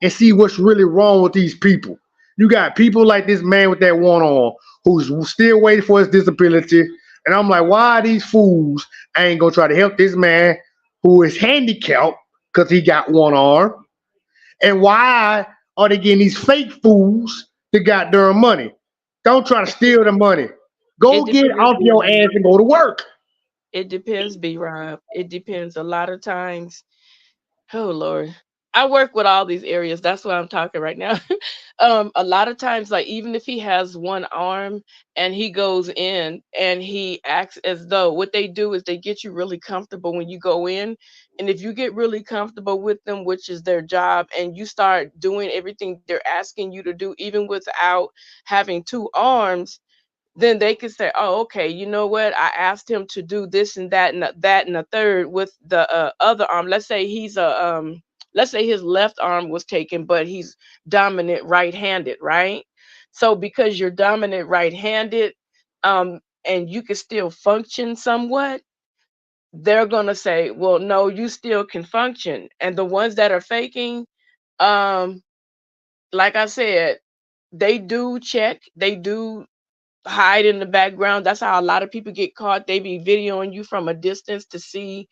and see what's really wrong with these people? You got people like this man with that one arm who's still waiting for his disability. And I'm like, why are these fools ain't gonna try to help this man who is handicapped because he got one arm? And why are they getting these fake fools that got their money? Don't try to steal the money. Go It get depends, off B your Rob. ass and go to work. It depends, B Rob. It depends. A lot of times, oh Lord. I work with all these areas. That's why I'm talking right now. A lot of times, like even if he has one arm and he goes in and he acts as though what they do is they get you really comfortable when you go in. And if you get really comfortable with them, which is their job, and you start doing everything they're asking you to do, even without having two arms, then they could say, "Oh, okay, you know what? I asked him to do this and that and that and the third with the other arm. Let's say let's say his left arm was taken, but he's dominant right-handed, right? So because you're dominant right-handed, and you can still function somewhat, they're gonna say, well, no, you still can function. And the ones that are faking, um, like I said, they do check, they do hide in the background. That's how a lot of people get caught. They be videoing you from a distance to see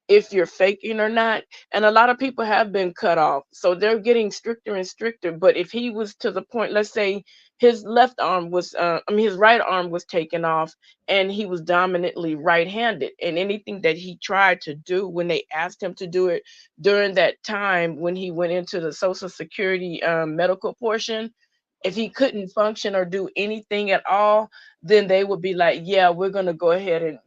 if you're faking or not. And a lot of people have been cut off. So they're getting stricter and stricter. But if he was to the point, let's say his left arm was, his right arm was taken off and he was dominantly right handed. And anything that he tried to do when they asked him to do it during that time when he went into the Social Security medical portion, if he couldn't function or do anything at all, then they would be like, yeah, we're going to go ahead and,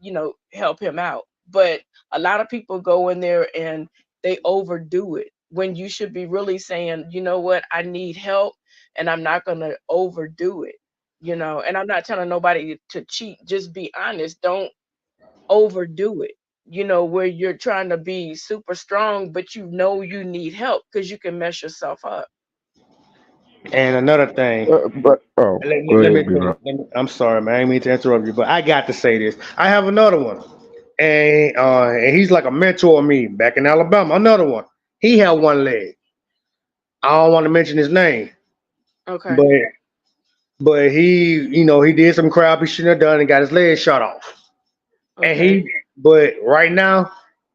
help him out. But a lot of people go in there and they overdo it when you should be really saying, you know what, I need help and I'm not going to overdo it, and I'm not telling nobody to cheat. Just be honest. Don't overdo it, where you're trying to be super strong, but you need help because you can mess yourself up. And another thing, But oh, go let me ahead, B say, Rob. I'm sorry, man. I didn't mean to interrupt you, but I got to say this. I have another one, and he's like a mentor of me back in Alabama. Another one. He had one leg. I don't want to mention his name, Okay. but he did some crap he shouldn't have done and got his leg shot off. And Okay. but right now,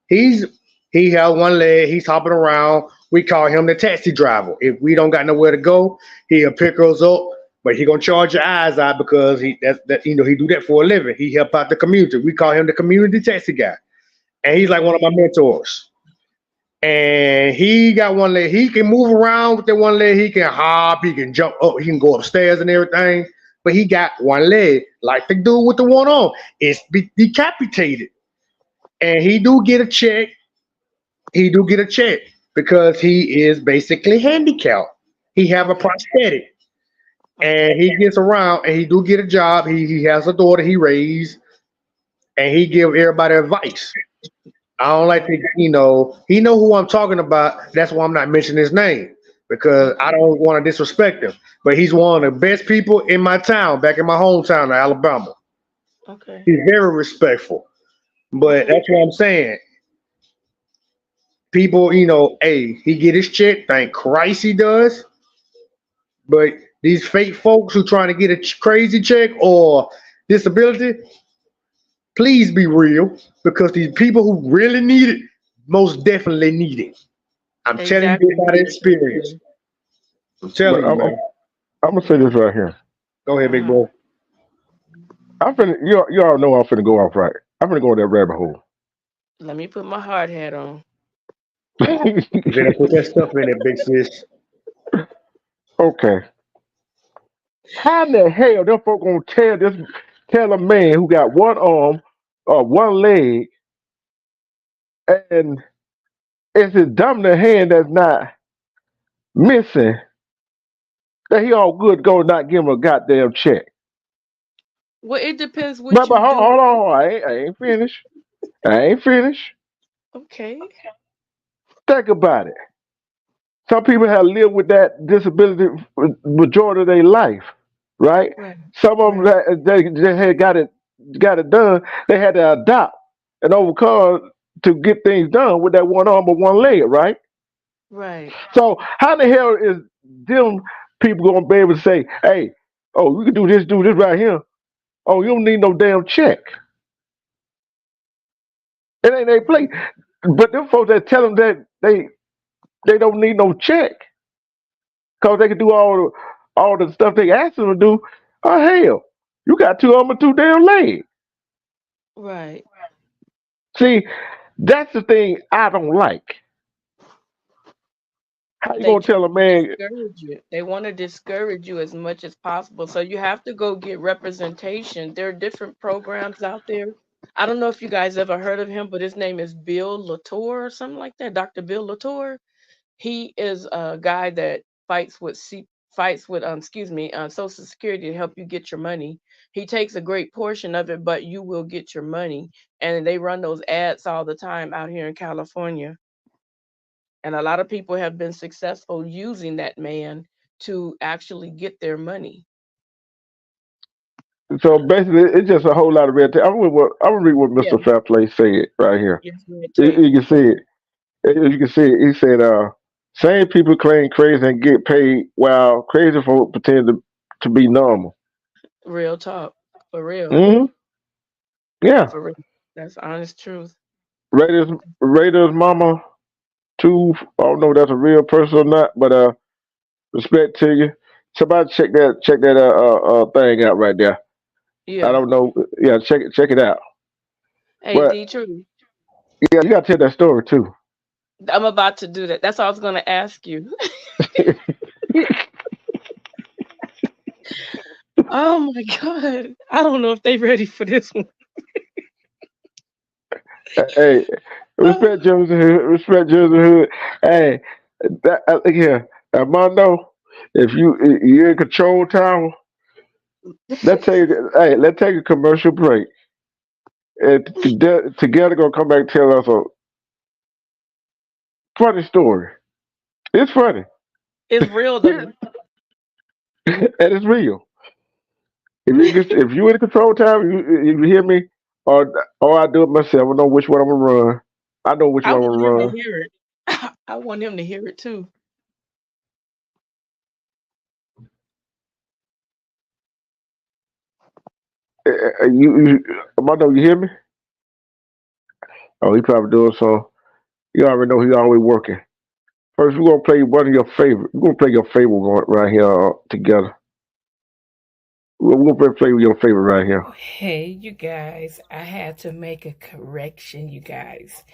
he's he has one leg. He's hopping around. We call him the taxi driver. If we don't got nowhere to go, he'll pick us up. But he gonna charge your eyes out because he do that for a living. He help out the community. We call him the community taxi guy, and he's like one of my mentors. And he got one leg. He can move around with that one leg. He can hop. He can jump up. He can go upstairs and everything. But he got one leg, like the dude with the one arm. It's decapitated, and he do get a check. He do get a check because he is basically handicapped. He have a Okay. prosthetic, Okay. and he gets around, and he do get a job. He has a daughter he raised, and he give everybody advice. I don't like Okay. to, he know who I'm talking about. That's why I'm not mentioning his name because I Okay. don't want to disrespect him. But he's one of the best people in my town, back in my hometown of Alabama. Okay. He's very respectful. But Okay. that's what I'm saying. People, hey, he get his check. Thank Christ he does. But these fake folks who trying to get a crazy check or disability, please be real, because these people who really need it most definitely need it. I'm telling you Exactly. this out of experience. I'm But telling you, man. I'm gonna say this right here. Go ahead, big Uh-huh. bro. I'm finna, you all know I'm finna go off right. I'm finna go in that rabbit hole. Let me put my hard hat on. You better put that stuff in it, big sis. Okay. How in the hell them folk gonna tell a man who got one arm or one leg and it's his dominant hand that's not missing that he all good go not give him a goddamn check? Well, it depends what But you do. hold on, I ain't finished. I ain't finished. Okay. Think about it. Some people have lived with that disability for majority of their life, right? Right. Some of them Right. they had got it done. They had to adopt and overcome to get things done with that one arm or one leg, right? Right. So how the hell is them people gonna be able to say, "Hey, oh, we can do this right here. Oh, you don't need no damn check. It ain't they play." But them folks that tell them that they don't need no check because they can do all the stuff they ask them to do. Oh hell, you got two arm and two damn legs. Right. See, that's the thing I don't like. How you They gonna try tell a to man? discourage you. They want to discourage you as much as possible. So you have to go get representation. There are different programs out there. I don't know if you guys ever heard of him, but his name is Bill Latour or something like that. Dr. Bill Latour. He is a guy that fights with Social Security to help you get your money. He takes a great portion of it, but you will get your money. And they run those ads all the time out here in California. And a lot of people have been successful using that man to actually get their money. So basically, it's just a whole lot of red tape. I'm gonna read what Yeah, Mr. Fairplay said right here. yes, red You, tape. you can see it. You can see it. He said, "Same people claim crazy and get paid, while crazy folk pretend to be normal." Real talk. For real. Hmm. Yeah. For real. That's honest truth. Raiders, Raiders, mama. Two. I don't know if that's a real person or not, but respect to you. Somebody check that thing out right there. I Yeah. don't know. Yeah, check it out. Hey, But D True. yeah, you gotta tell that story too. I'm about to do that. That's all I was gonna ask you. Oh my God. I don't know if they ready for this one. Hey, respect Jersey Hood. Respect Jersey Hood. Hey, look here, Armando. If you're in Control Tower, let's take a commercial break. And together gonna come back and tell us a funny story. It's funny It's real and though. it's real. If you in the Control Tower, you hear me, or I do it myself. I know which one I'm gonna run. I know which I one I'm want gonna him to run. hear it. I want him to hear it too. Armando, you hear me? Oh, he probably doing so. You already know he always working. First, we're gonna play one of your favorite. We're gonna play your favorite one right here together. We're gonna play your favorite right here. Hey, you guys, I had to make a correction, you guys.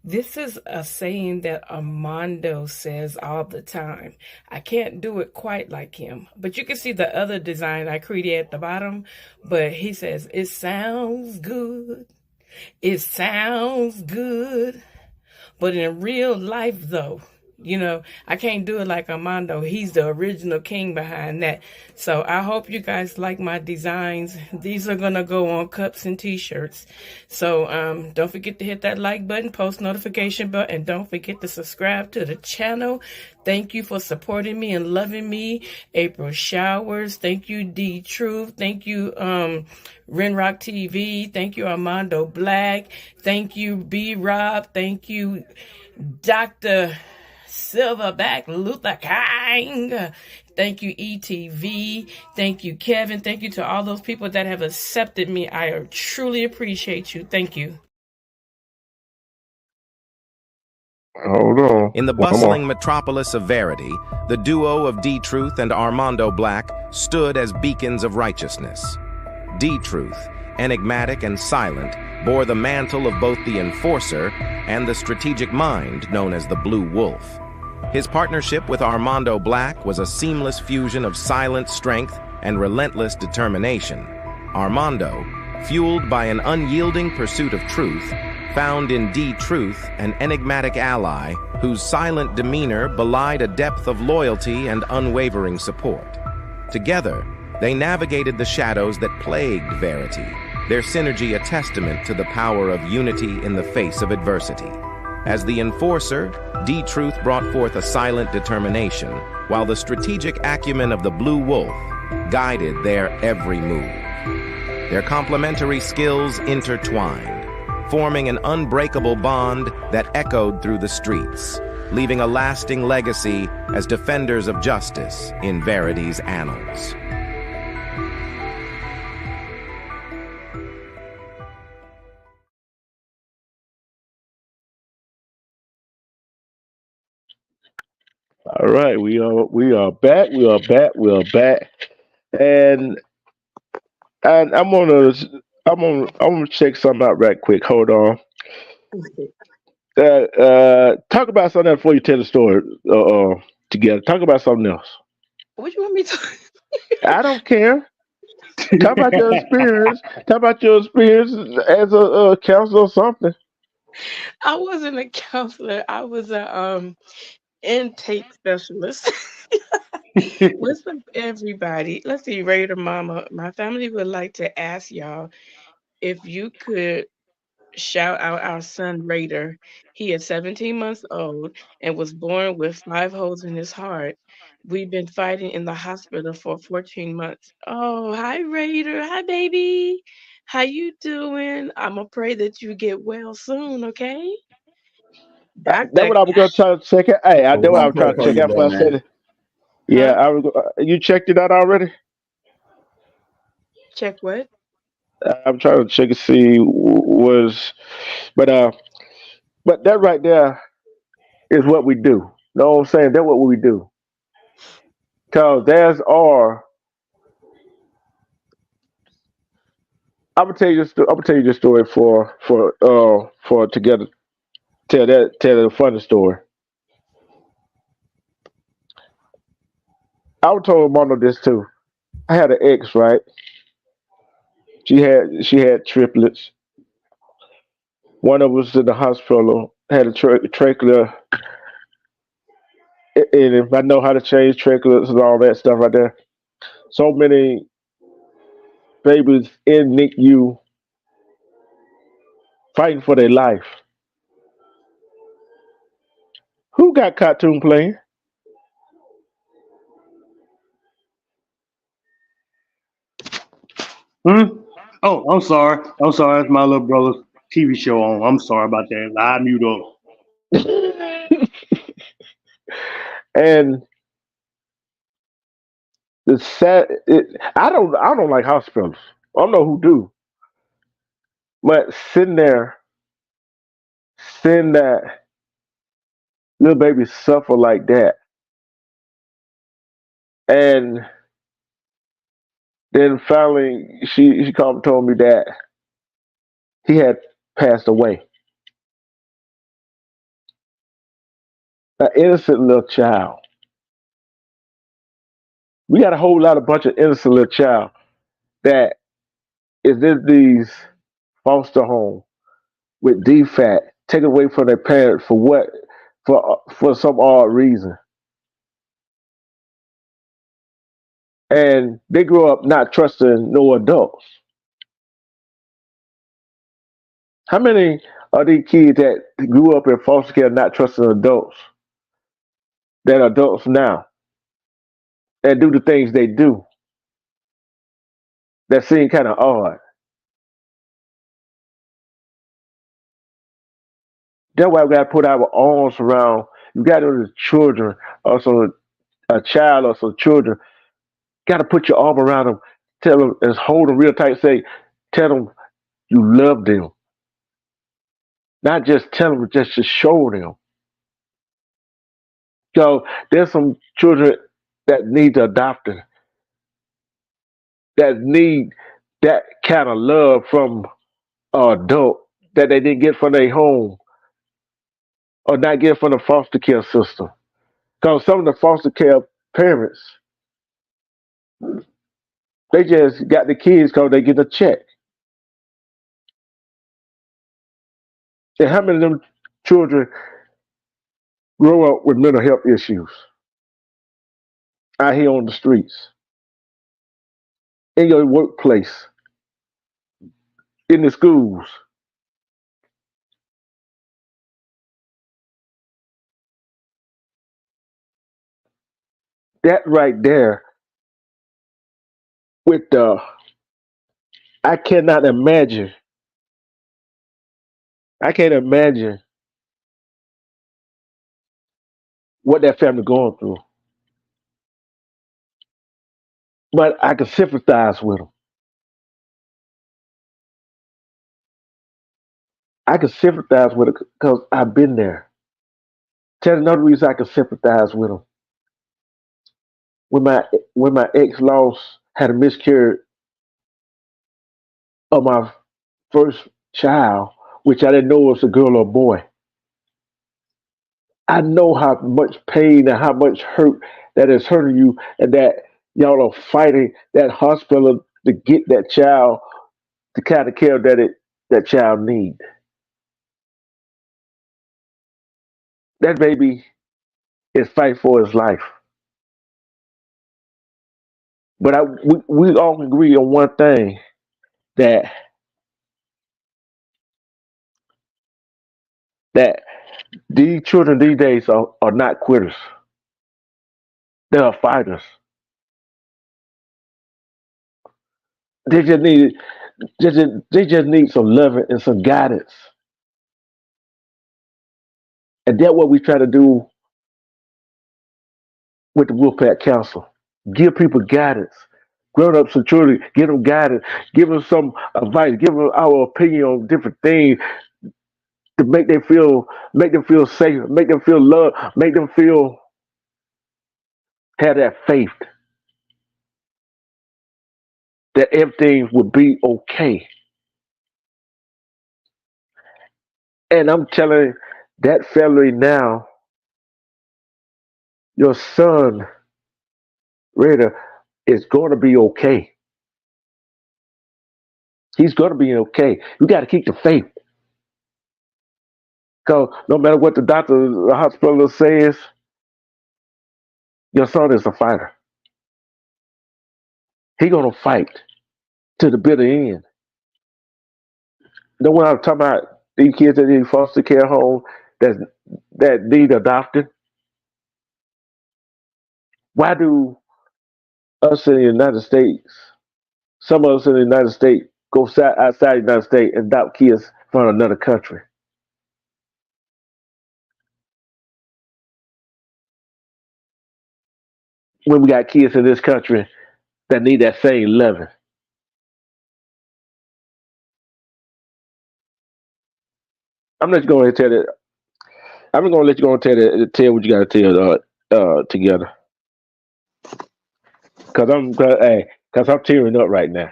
This is a saying that Armando says all the time. I can't do it quite like him, but you can see the other design I created at the bottom. But he says, it sounds good. It sounds good. But in real life, though, You know, I can't do it like Armando. He's the original king behind that. So I hope you guys like my designs. These are going to go on cups and t-shirts. So don't forget to hit that like button, post notification bell, and don't forget to subscribe to the channel. Thank you for supporting me and loving me. April Showers. Thank you, D Truth. Thank you, Renrock TV. Thank you, Armando Black. Thank you, B Rob. Thank you, Dr. Silverback Luther King. Thank you, ETV. Thank you, Kevin. Thank you to all those people that have accepted me. I truly appreciate you. Thank you. Hold on. In the One more. bustling metropolis of Verity, the duo of D-Truth and Armando Black stood as beacons of righteousness. D-Truth, enigmatic and silent, bore the mantle of both the enforcer and the strategic mind known as the Blue Wolf. His partnership with Armando Black was a seamless fusion of silent strength and relentless determination. Armando, fueled by an unyielding pursuit of truth, found in D-Truth an enigmatic ally whose silent demeanor belied a depth of loyalty and unwavering support. Together, they navigated the shadows that plagued Verity, their synergy a testament to the power of unity in the face of adversity. As the enforcer, D-Truth brought forth a silent determination, while the strategic acumen of the Blue Wolf guided their every move. Their complementary skills intertwined, forming an unbreakable bond that echoed through the streets, leaving a lasting legacy as defenders of justice in Verity's annals. All right, we are back. We are back, and I'm gonna check something out right quick. Hold on. Talk about something before you tell the story. Together. Talk about something else. What you want me to? I don't care. Talk about your experience. Talk about your experience as a counselor or something. I wasn't a counselor. I was a intake specialist. What's up, everybody? Let's see, Raider Mama. My family would like to ask y'all if you could shout out our son Raider. He is 17 months old and was born with 5 holes in his heart. We've been fighting in the hospital for 14 months. Oh, hi Raider. Hi baby. How you doing? I'ma pray that you get well soon, okay? That's Doctor, what I was gonna try to check out. Hey, We're that's what I gonna was pray trying to for check you, out before I man. said it. Yeah, huh? you checked it out already. Check what? I'm trying to check and see was, but that right there is what we do. Know what I'm saying? That's what we do. Cause there's our. I'm gonna tell you this story for together. Tell the funny story. I was told Mono this too. I had an ex, right? She had triplets. One of us in the hospital had a trachea, and if I know how to change tracheas and all that stuff right there. So many babies in NICU fighting for their life. Who got cartoon playing? Hmm? Oh, I'm sorry. I'm sorry. That's my little brother's TV show on. I'm sorry about that. I mute up. And the sad, I don't like hospitals. I don't know who do, but sitting there, seeing that little baby suffer like that, and then finally she called and told me that he had passed away. An innocent little child. We got a whole lot of bunch of innocent little child that is in these foster homes with defect, taken away from their parents for what? for some odd reason, and they grew up not trusting no adults. How many of these kids that grew up in foster care not trusting adults that are adults now and do the things they do that seem kind of odd? That's why we got to put our arms around. You got to the children, also a child or some children. Got to put your arm around them, tell them, and hold them real tight. Say, tell them you love them, not just tell them, just to show them. So there's some children that need adopted, that need that kind of love from an adult that they didn't get from their home or not get from the foster care system. Because some of the foster care parents, they just got the kids because they get a check. And how many of them children grow up with mental health issues out here on the streets, in your workplace, in the schools? That right there, with the, I cannot imagine, I can't imagine what that family going through. But I can sympathize with them. I can sympathize with it because I've been there. Tell another reason I can sympathize with them. When my ex lost had a miscarriage of my first child, which I didn't know was a girl or a boy. I know how much pain and how much hurt that is hurting you, and that y'all are fighting that hospital to get that child the kind of care that child need. That baby is fighting for his life. But we all agree on one thing, that that these children these days are not quitters. They are fighters. They just need they just need some loving and some guidance. And that's what we try to do with the Wolfpack Council. Give people guidance. Grown ups and children, give them guidance, give them some advice, give them our opinion on different things to make them feel safe, make them feel loved, make them feel have that faith that everything will be okay. And I'm telling that family now, your son, Raider, is going to be okay. He's going to be okay. You got to keep the faith. Because no matter what the doctor, the hospital says, your son is a fighter. He's going to fight to the bitter end. You know what I'm talking about? These kids that need foster care home that need adopted. Why do us in the United States, some of us in the United States, go outside the United States and adopt kids from another country? When we got kids in this country that need that same loving. I'm not going to tell it. I'm going to let you go and tell what you got to tell together. Cause I'm tearing up right now.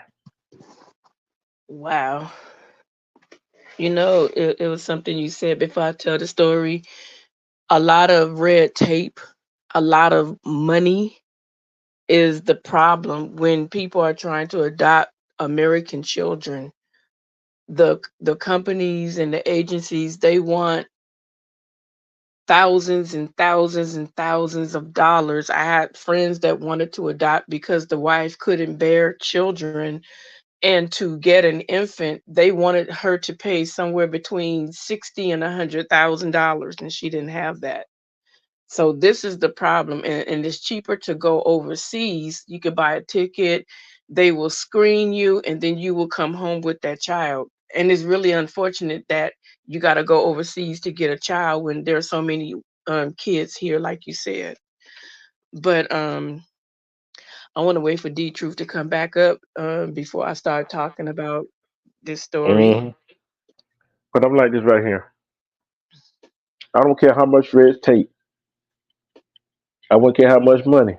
Wow. You know, it was something you said before I tell the story. A lot of red tape, a lot of money is the problem when people are trying to adopt American children. The companies and the agencies, they want thousands and thousands and thousands of dollars. I had friends that wanted to adopt because the wife couldn't bear children, and to get an infant, they wanted her to pay somewhere between 60 and $100,000, and she didn't have that. So this is the problem, and it's cheaper to go overseas. You could buy a ticket, they will screen you, and then you will come home with that child. And it's really unfortunate that you got to go overseas to get a child when there are so many kids here, like you said. But I want to wait for D Truth to come back up before I start talking about this story. Hmm. But I'm like this right here. I don't care how much red tape. I wouldn't care how much money.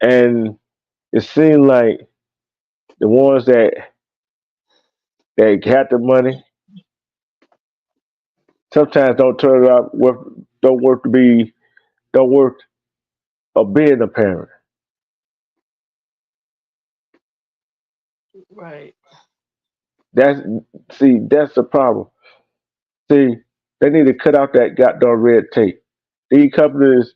And it seems like the ones that got the money sometimes don't turn out worth don't worth to be don't worth of being a parent. Right. That's that's the problem. See, they need to cut out that goddamn red tape. These companies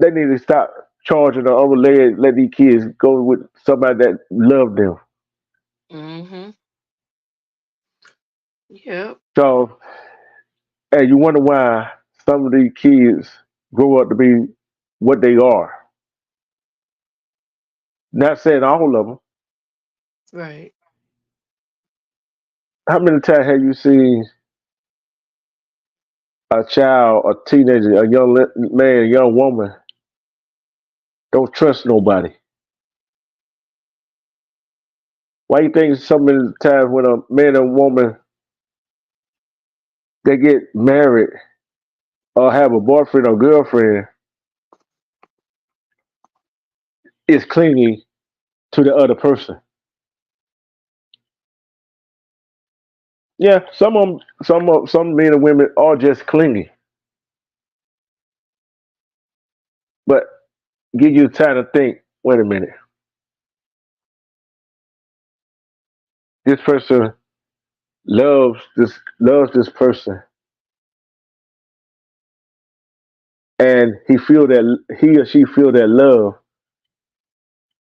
they need to stop charging the overlay, let these kids go with somebody that love them. Mm-hmm. Yep. So and you wonder why some of these kids grow up to be what they are. Not saying all of them. Right. How many times have you seen a child, a teenager, a young man, a young woman don't trust nobody? Why you think so many times when a man and woman they get married or have a boyfriend or girlfriend is clingy to the other person? Yeah, some men and women are just clingy, but give you time to think. Wait a minute, this person loves this person, and he or she feel that love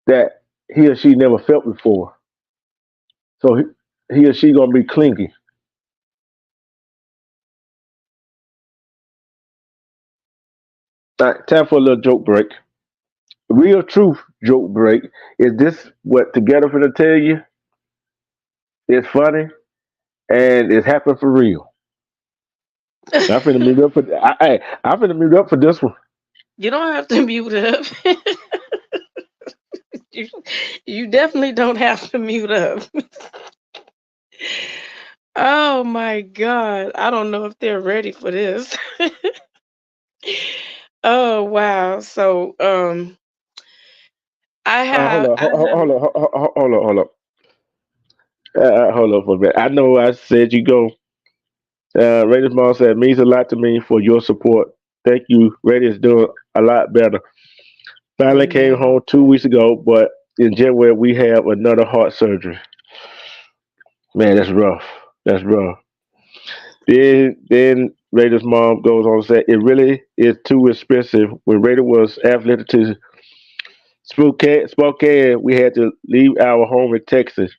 that he or she never felt before. So he or she gonna be clingy. All right, time for a little joke break. Real truth joke break. Is this what Together finna tell you? It's funny and it's happened for real. I'm finna mute up for I'm finna mute up for this one. You don't have to mute up. you, you definitely don't have to mute up. Oh my God. I don't know if they're ready for this. Oh wow. So I Hold have on, I have hold on. Hold on for a minute. I know I said you go. Raiders Mom said it means a lot to me for your support. Thank you. Raiders doing a lot better. Finally came Amen. home 2 weeks ago, but in January we have another heart surgery. Man, that's rough. That's rough. Then Raiders mom goes on to say it really is too expensive. When Raider was athletic to Spokane, we had to leave our home in Texas.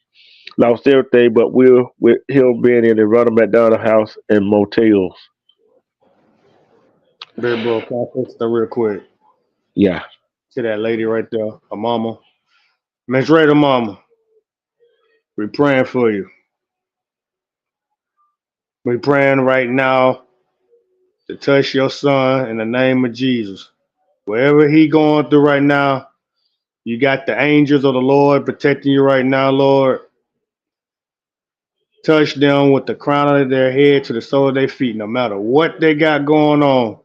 Lost everything, but we're with him being in the Ronald McDonald house and motels. Big bro, can I fix that real quick? Yeah. To that lady right there, her mama. Miss Raider mama, we praying for you. We praying right now to touch your son in the name of Jesus. Wherever he going through right now, you got the angels of the Lord protecting you right now, Lord. Touch them with the crown of their head to the sole of their feet, no matter what they got going on.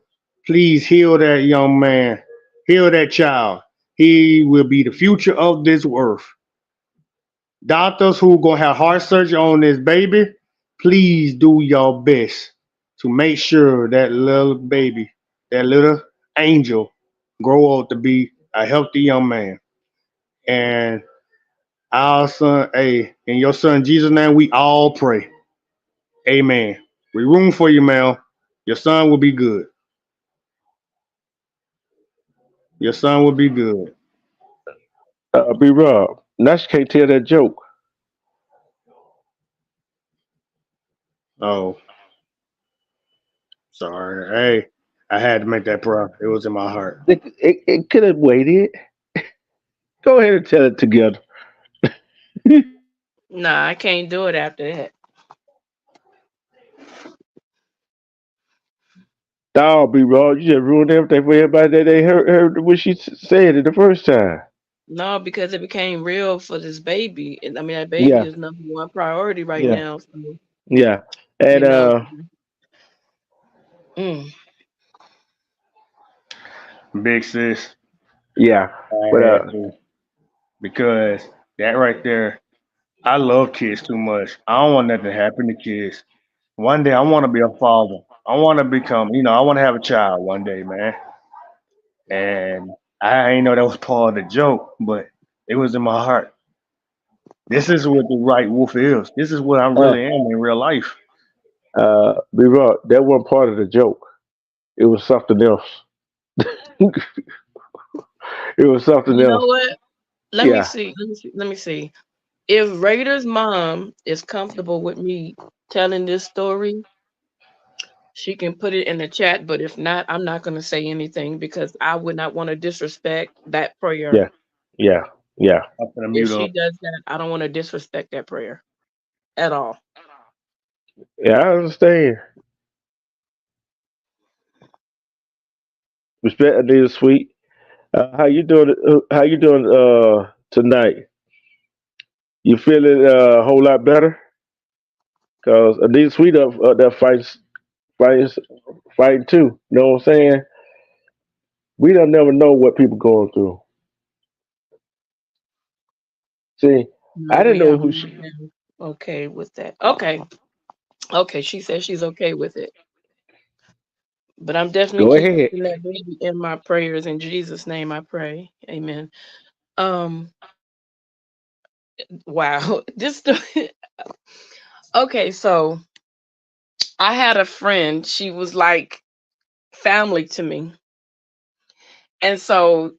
Please heal that young man. Heal that child. He will be the future of this earth. Doctors who gonna have heart surgery on this baby, please do your best to make sure that little baby, that little angel, grow up to be a healthy young man. And our son, hey, in your son Jesus' name, we all pray. Amen. We room for you, man. Your son will be good. Your son will be good. Be Rob. Now she can't tell that joke. Oh, sorry. Hey, I had to make that prayer. It was in my heart. It could have waited. Go ahead and tell it together. Nah, I can't do it after that. Dog, Be Rob. You just ruined everything for everybody that they heard what she said it the first time. No, because it became real for this baby. And I mean, that baby Yeah, is number one priority right yeah, now. So, yeah. you And know, mm, Big sis, yeah. I But had to because that right there. I love kids too much. I don't want nothing to happen to kids. One day I want to be a father. I want to become, I want to have a child one day, man. And I ain't know that was part of the joke, but it was in my heart. This is what the right wolf is. This is what I uh, really am in real life. Be Rob, that wasn't part of the joke. It was something else. It was something you know else. what? Let me Yeah, see. Let me see. Let me see. If Raider's mom is comfortable with me telling this story, she can put it in the chat. But if not, I'm not going to say anything because I would not want to disrespect that prayer. yeah, yeah, yeah. I'm gonna If mute she up. does that, I don't want to disrespect that prayer at all. Yeah, I understand. Respect Anita Sweet. How you doing? How you doing tonight? You feeling a whole lot better? Cause Anita Sweet up there fighting, fighting too. You know what I'm saying? We don't never know what people going through. See, I No, didn't we know have who not she. been okay with that. Okay. Okay. She says she's okay with it. But I'm definitely Go ahead. keeping that baby in my prayers. In Jesus' name I pray. Amen. Um, wow. This okay, so I had a friend, she was like family to me. And so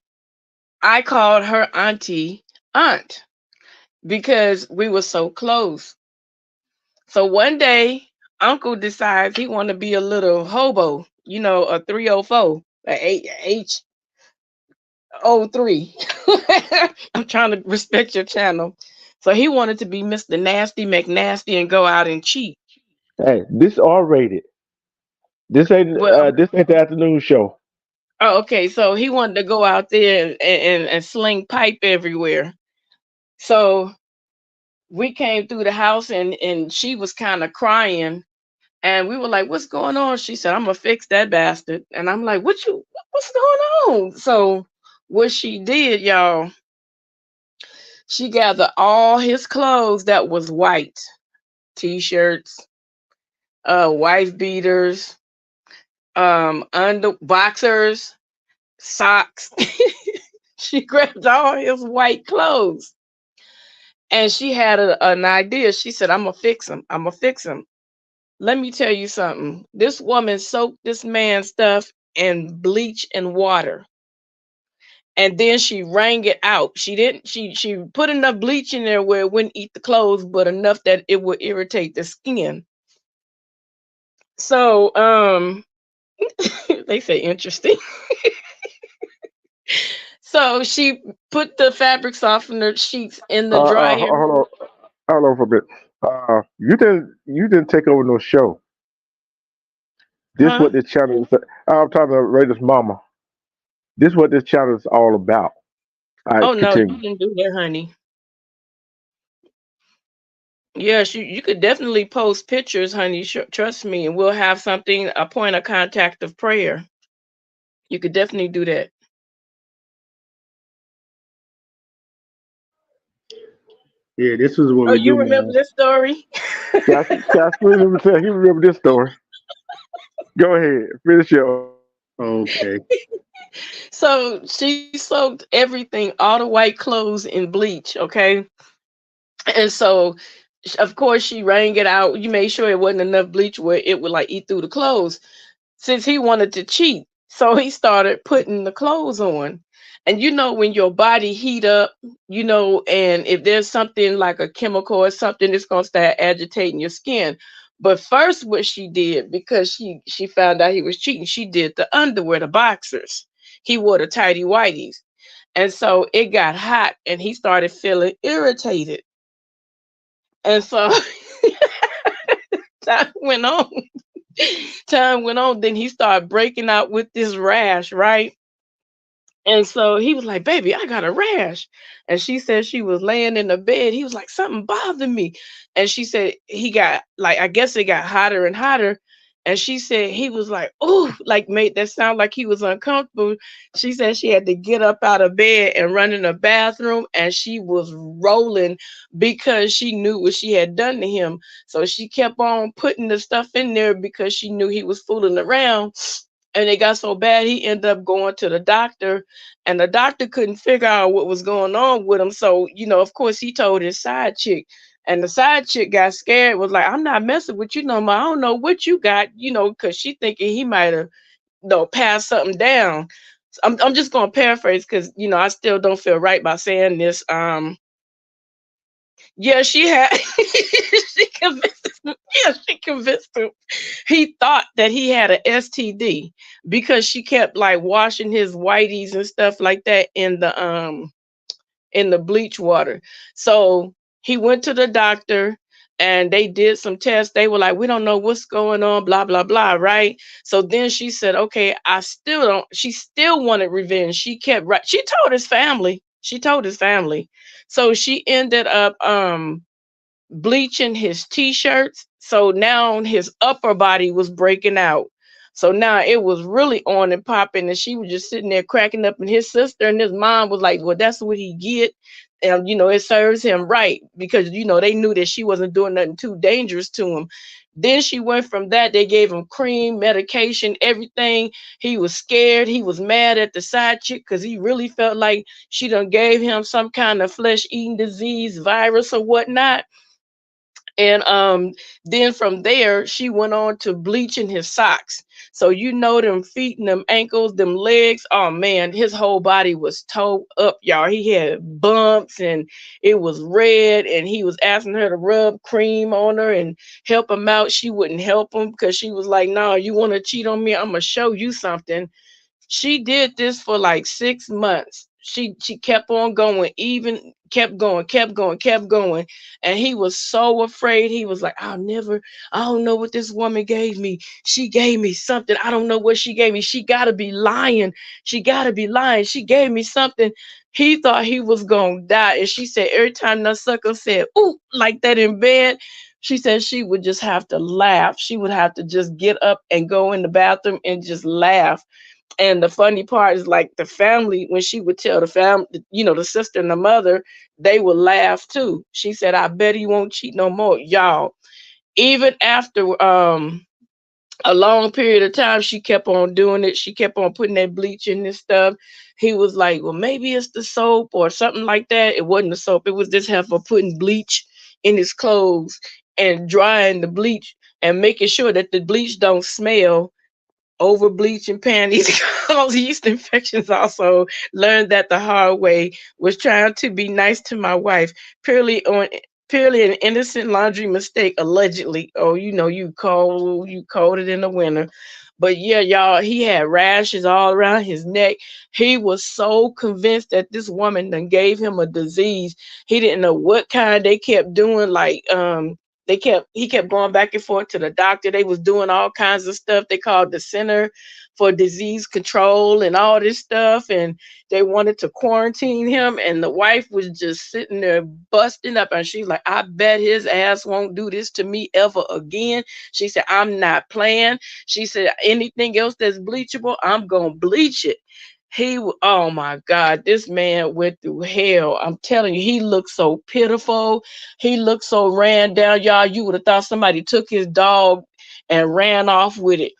I called her auntie aunt because we were so close. So one day, Uncle decides he want to be a little hobo, a 304, a H03. I'm trying to respect your channel. So he wanted to be Mr. Nasty McNasty and go out and cheat. Hey, this R rated. Well, This ain't the afternoon show. oh, okay. So he wanted to go out there and sling pipe everywhere. So we came through the house and she was kind of crying. And we were like, "What's going on?" She said, "I'm gonna fix that bastard." And I'm like, What's going on?" So what she did, y'all, she gathered all his clothes that was white, t-shirts, wife beaters, under boxers, socks. She grabbed all his white clothes and she had an idea. She said, "I'm gonna fix him. I'm gonna fix him." Let me tell you something. This woman soaked this man's stuff in bleach and water. And then she wrung it out. She didn't she put enough bleach in there where it wouldn't eat the clothes, but enough that it would irritate the skin. So they say interesting. So she put the fabric softener sheets in the dryer. Hold on for a bit. You didn't take over no show. This Huh? what this channel is. I'm talking to Raiders Mama. This what this channel is all about. All Oh right, no, you continue. didn't do that, honey. Yes, you could definitely post pictures, honey. Trust me, and we'll have something, a point of contact of prayer. You could definitely do that. Yeah, this is what Oh, we you do, remember man. this story? Can I tell you remember this story? Go ahead, finish your. Okay. So she soaked everything, all the white clothes in bleach, okay? And so Of course, she wrung it out. You made sure it wasn't enough bleach where it would like eat through the clothes. Since he wanted to cheat, so he started putting the clothes on. And you know, when your body heat up, you know, and if there's something like a chemical or something, it's gonna start agitating your skin. But first, what she did, because she found out he was cheating, she did the underwear, the boxers. He wore the tidy whities, and so it got hot, and he started feeling irritated. And so time went on. Time went on. Then he started breaking out with this rash, right? And so he was like, "Baby, I got a rash." And she said she was laying in the bed. He was like, "Something bothered me." And she said he got like, I guess it got hotter and hotter. And she said he was like, "Oh," like made that sound like he was uncomfortable. She said she had to get up out of bed and run in the bathroom, and she was rolling because she knew what she had done to him. So she kept on putting the stuff in there because she knew he was fooling around. And it got so bad he ended up going to the doctor, and the doctor couldn't figure out what was going on with him. So, you know, of course, he told his side chick, and the side chick got scared, was like, "I'm not messing with you no more. I don't know what you got," you know, because she thinking he might have, you know, passed something down. So I'm just gonna paraphrase because you know I still don't feel right by saying this. Yeah, she had she convinced him. Yeah, she convinced him. He thought that he had a STD because she kept like washing his whiteys and stuff like that in the bleach water. So he went to the doctor and they did some tests. They were like, "We don't know what's going on, blah, blah, blah," right? So then she said, "Okay, I still don't," she still wanted revenge. She kept right. She told his family. She told his family. So she ended up bleaching his t-shirts. So now his upper body was breaking out. So now it was really on and popping, and she was just sitting there cracking up. And his sister and his mom was like, "Well, that's what he get." And you know, it serves him right because you know they knew that she wasn't doing nothing too dangerous to him. Then she went from that, they gave him cream, medication, everything. He was scared. He was mad at the side chick because he really felt like she done gave him some kind of flesh eating disease, virus, or whatnot. And then from there, she went on to bleaching his socks. So you know them feet and them ankles, them legs. Oh man, his whole body was towed up, y'all. He had bumps and it was red, and he was asking her to rub cream on her and help him out. She wouldn't help him because she was like, "No, you want to cheat on me? I'm gonna show you something." She did this for like 6 months. She kept on going, even kept going, kept going, kept going. And he was so afraid. He was like, I don't know what this woman gave me. She gave me something. I don't know what she gave me. She gotta be lying. She gotta be lying. She gave me something. He thought he was gonna die. And she said every time that sucker said, "Ooh," like that in bed, she said she would just have to laugh. She would have to just get up and go in the bathroom and just laugh. And the funny part is like the family, when she would tell the family, you know, the sister and the mother, they would laugh too. She said, "I bet he won't cheat no more." Y'all, even after a long period of time, she kept on doing it. She kept on putting that bleach in this stuff. He was like, "Well, maybe it's the soap or something like that." It wasn't the soap. It was this heifer putting bleach in his clothes and drying the bleach and making sure that the bleach don't smell. Over bleaching panties cause yeast infections. Also learned that the hard way. Was trying to be nice to my wife purely an innocent laundry mistake, allegedly. Oh, you know, you cold it in the winter. But yeah, y'all, he had rashes all around his neck. He was so convinced that this woman done gave him a disease. He didn't know what kind. They kept doing like he kept going back and forth to the doctor. They was doing all kinds of stuff. They called the Center for Disease Control and all this stuff, and they wanted to quarantine him. And the wife was just sitting there busting up, and she's like, "I bet his ass won't do this to me ever again." She said, "I'm not playing." She said, "Anything else that's bleachable, I'm gonna bleach it." Oh my God, this man went through hell. I'm telling you, he looked so pitiful. He looked so ran down, y'all. You would have thought somebody took his dog and ran off with it.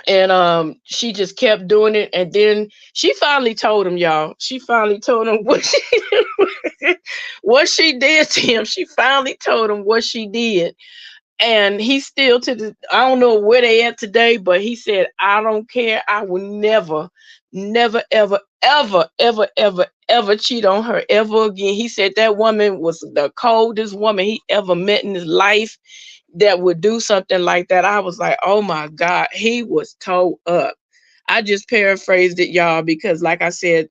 And she just kept doing it, and then she finally told him, y'all. She finally told him what she did to him. She finally told him what she did. And he still I don't know where they at today, but he said, I don't care. I will never, never, ever, ever, ever, ever, ever cheat on her ever again. He said that woman was the coldest woman he ever met in his life that would do something like that. I was like, oh my God, he was towed up. I just paraphrased it, y'all, because like I said,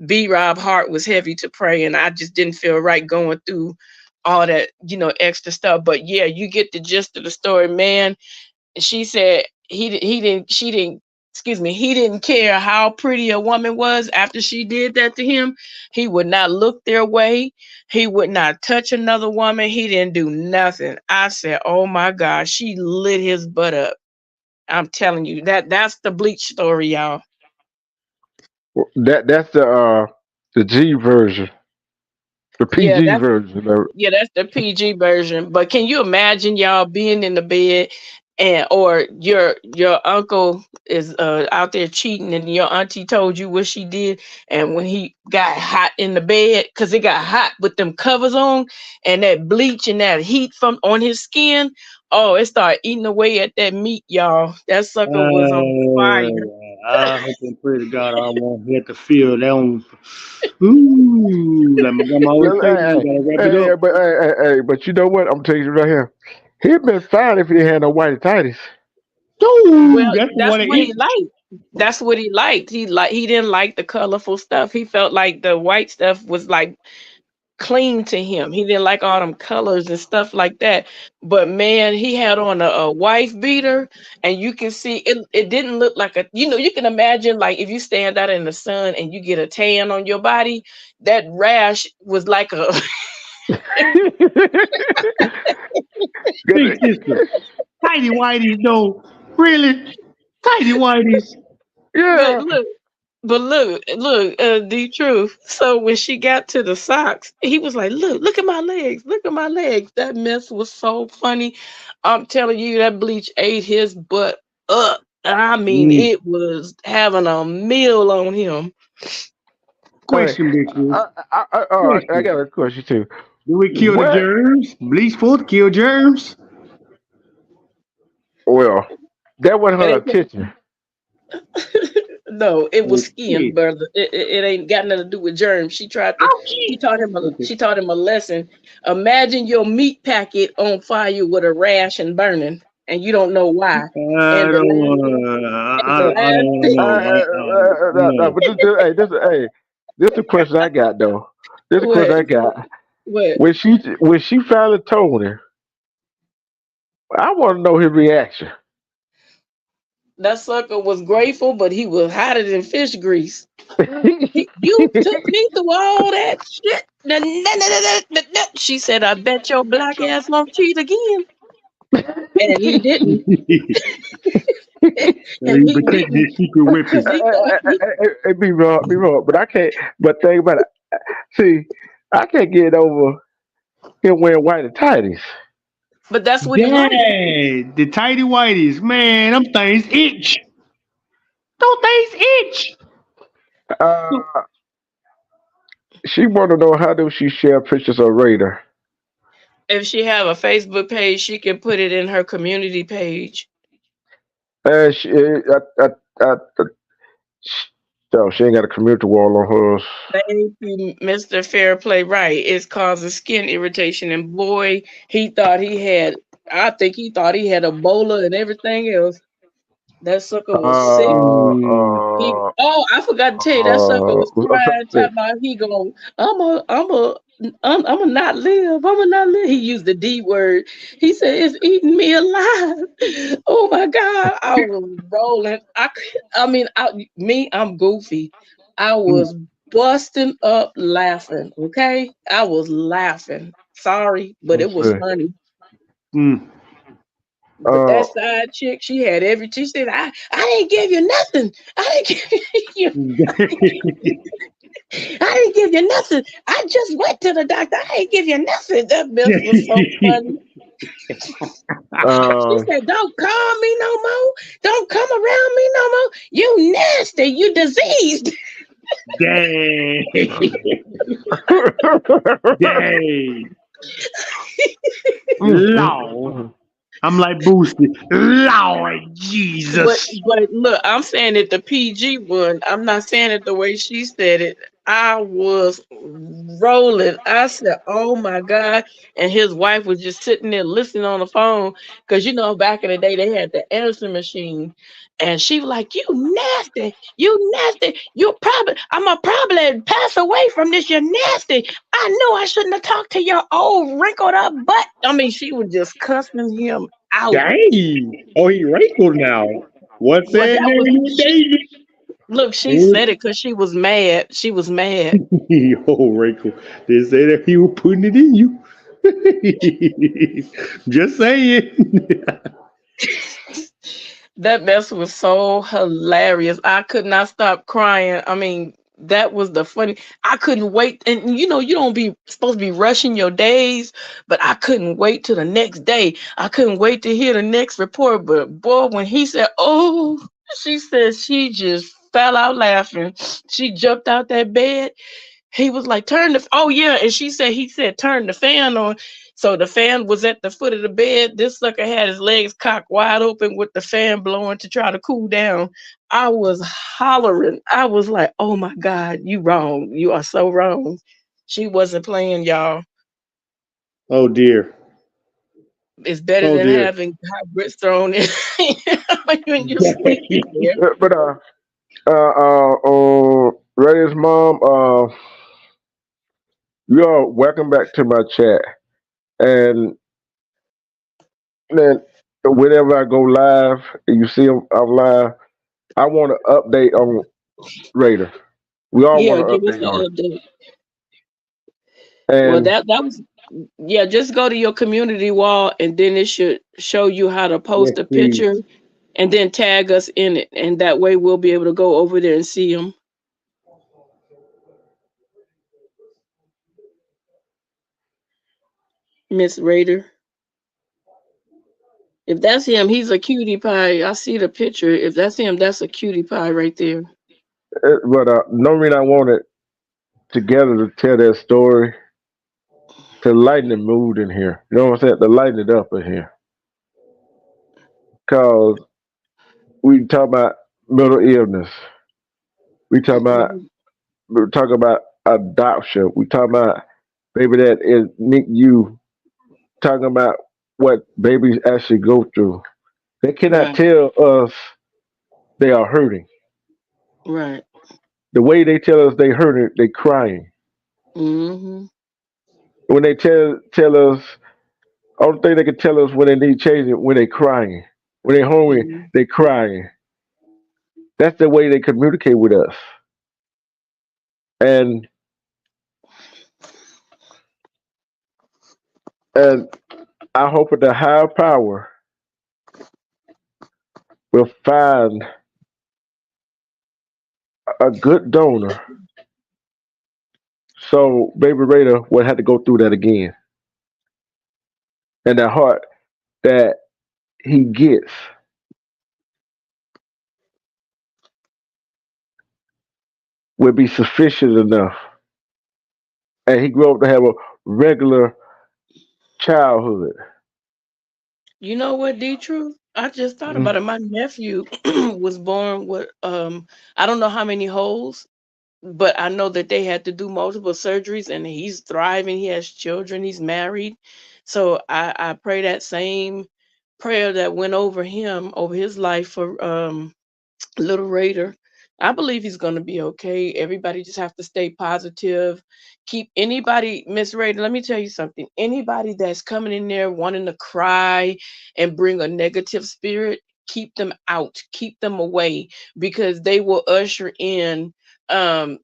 B. Rob Hart was heavy to pray, and I just didn't feel right going through all that, extra stuff. But yeah, you get the gist of the story, man. She said he didn't care how pretty a woman was after she did that to him. He would not look their way. He would not touch another woman. He didn't do nothing. I said, oh my God, she lit his butt up. I'm telling you, that's the Bleach story, y'all. That's the G version, the Yeah, PG version of it. Yeah, that's the PG version. But can you imagine y'all being in the bed, or your uncle is out there cheating, and your auntie told you what she did, and when he got hot in the bed, because it got hot with them covers on, and that bleach and that heat from on his skin, oh, it started eating away at that meat, y'all. That sucker was on fire. I hope and pray to God I won't have to feel that one. Ooh, like my grandma always Well, say, you gotta wrap it up. but you know what? I'm telling you right here. He'd been fine if he had no whitey tighties. Ooh, Well, that's the that's one to what he eat. liked. That's what he liked. He didn't like the colorful stuff. He felt like the white stuff was like clean to him. He didn't like all them colors and stuff like that. But man, he had on a wife beater, and you can see it didn't look like you can imagine, like, if you stand out in the sun and you get a tan on your body, that rash was like a Big sister. Tidy whities, though. Really? Tidy whities. but Yeah. look, the truth. So when she got to the socks, he was like, look at my legs, look at my legs. That mess was so funny. I'm telling you, that bleach ate his butt up. I mean, Mm. it was having a meal on him. Hey, Question, big sis. I Question. got a question too. Do it kill the What? germs? Bleach supposed to kill germs? Well, that wasn't It her ain't, intention. no, it was skin, Okay. brother. It ain't got nothing to do with germs. She tried to. She Okay. taught him. Okay. She taught him a lesson. Imagine your meat packet on fire with a rash and burning, and you don't know why. And I the don't last want thing, to. and the I don't last want to know. No, No. but this is the question I got though. This is the what question I got. what When she finally told him, I want to know his reaction. that sucker was grateful, but he was hotter than fish grease. You took me through all that shit. She said, "I bet your black ass won't cheat again," and he didn't. And You he protect didn't, his secret because weapon. he thought he. Be wrong, but I can't. But think about it. See, I can't get over him wearing white and tighties. But that's what he liked. Dang, the tidy whities, man, them things itch. Those things itch. Uh, she want to know how do she share pictures of Raider. If she have a Facebook page, she can put it in her community page. She, no, she ain't got a community wall on hers. Thank you, Mr. Fair Play. Right, it's causing skin irritation, and boy, he thought he had. I think he thought he had Ebola and everything else. That sucker was sick. Mm. I forgot to tell you, that sucker was I'm trying crying, to say, talking about he going, I'm a not live. I'm a not live. He used the D word. He said, it's eating me alive. Oh my God. I was rolling. I'm goofy. I Mm. was busting up laughing. Okay. I was laughing. Sorry, but it let's was see. funny. Mm. But Uh, that side chick, she had she said, I didn't give you nothing. I didn't give you I didn't give you nothing. I just went to the doctor. I didn't give you nothing. That mess was so funny. She said, "Don't call me no more. Don't come around me no more. You nasty. You diseased." Dang. Dang. Lord. I'm like Boosie. Lord But Jesus. look, I'm saying it the PG one. I'm not saying it the way she said it. I was rolling. I said, "Oh my God!" And his wife was just sitting there listening on the phone because back in the day they had the answering machine, and she was like, "You nasty, you nasty. You probably I'm gonna probably pass away from this. You nasty. I knew I shouldn't have talked to your old wrinkled up butt." I mean, she was just cussing him out. Dang. Oh, he wrinkled now. What's Well, that that name was you she. David? Look, she Oh, said it because she was mad. She was mad. oh, wrinkle. They say that he was putting it in you. Just saying. That mess was so hilarious. I could not stop crying. I mean, that was the funny. I couldn't wait. And you don't be supposed to be rushing your days, but I couldn't wait till the next day. I couldn't wait to hear the next report. But boy, when he said, "Oh," she said she just fell out laughing. She jumped out that bed. He was like, "Turn the oh yeah," and he said turn the fan on. So the fan was at the foot of the bed. This sucker had his legs cocked wide open with the fan blowing to try to cool down. I was hollering. I was like, "Oh my God, you wrong. You are so wrong." She wasn't playing, y'all. Oh dear. It's better Oh than dear. having hot grits thrown in when you sleep in there. But Ray's mom, you are welcome back to my chat. And then whenever I go live, and you see I'm live, I want an update on Raider. We all want Yeah, an give us update an on it. update. Well, And that was yeah. Just go to your community wall, and then it should show you how to Yes, post a please. picture, and then tag us in it, and that way we'll be able to go over there and see them. Miss Raider. If that's him, he's a cutie pie. I see the picture. If that's him, that's a cutie pie right there. no reason I wanted together to tell that story to lighten the mood in here. You know what I'm saying? To lighten it up in here. Cause we talk about mental illness. We talk about Mhm. we talk about adoption. We talk about baby that is NICU. Talking about what babies actually go through. They cannot Right, tell us they are hurting. right. The way they tell us they hurting, they crying. Hmm. When they tell us, only thing they can tell us when they need changing when they crying. When they hungry, Hmm. they crying. That's the way they communicate with us. And and I hope that the higher power will find a good donor so Baby Raider will have to go through that again. And the heart that he gets will be sufficient enough. And he grew up to have a regular childhood. You know what, D Truth? I just thought Mhm. about it. My nephew was born with I don't know how many holes, but I know that they had to do multiple surgeries, and he's thriving. He has children. He's married. So I pray that same prayer that went over him, over his life for Little Raider. I believe he's going to be okay. Everybody just have to stay positive. Keep anybody, Miss Raider, let me tell you something. Anybody that's coming in there wanting to cry and bring a negative spirit, keep them out, keep them away, because they will usher in um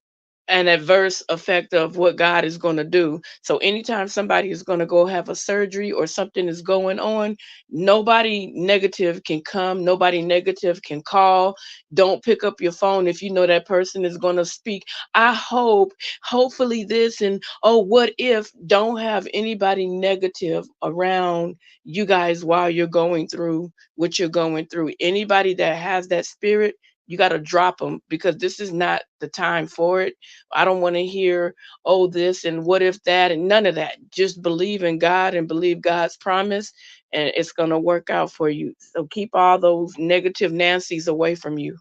an adverse effect of what God is going to do. So anytime somebody is going to go have a surgery or something is going on, nobody negative can come, nobody negative can call. Don't pick up your phone if you know that person is going to speak. I hope, hopefully this, and oh, what if? Don't have anybody negative around you guys while you're going through what you're going through. Anybody that has that spirit, you got to drop them, because this is not the time for it. I don't want to hear, oh, this and what if that, and none of that. Just believe in God and believe God's promise, and it's going to work out for you. So keep all those negative Nancy's away from you.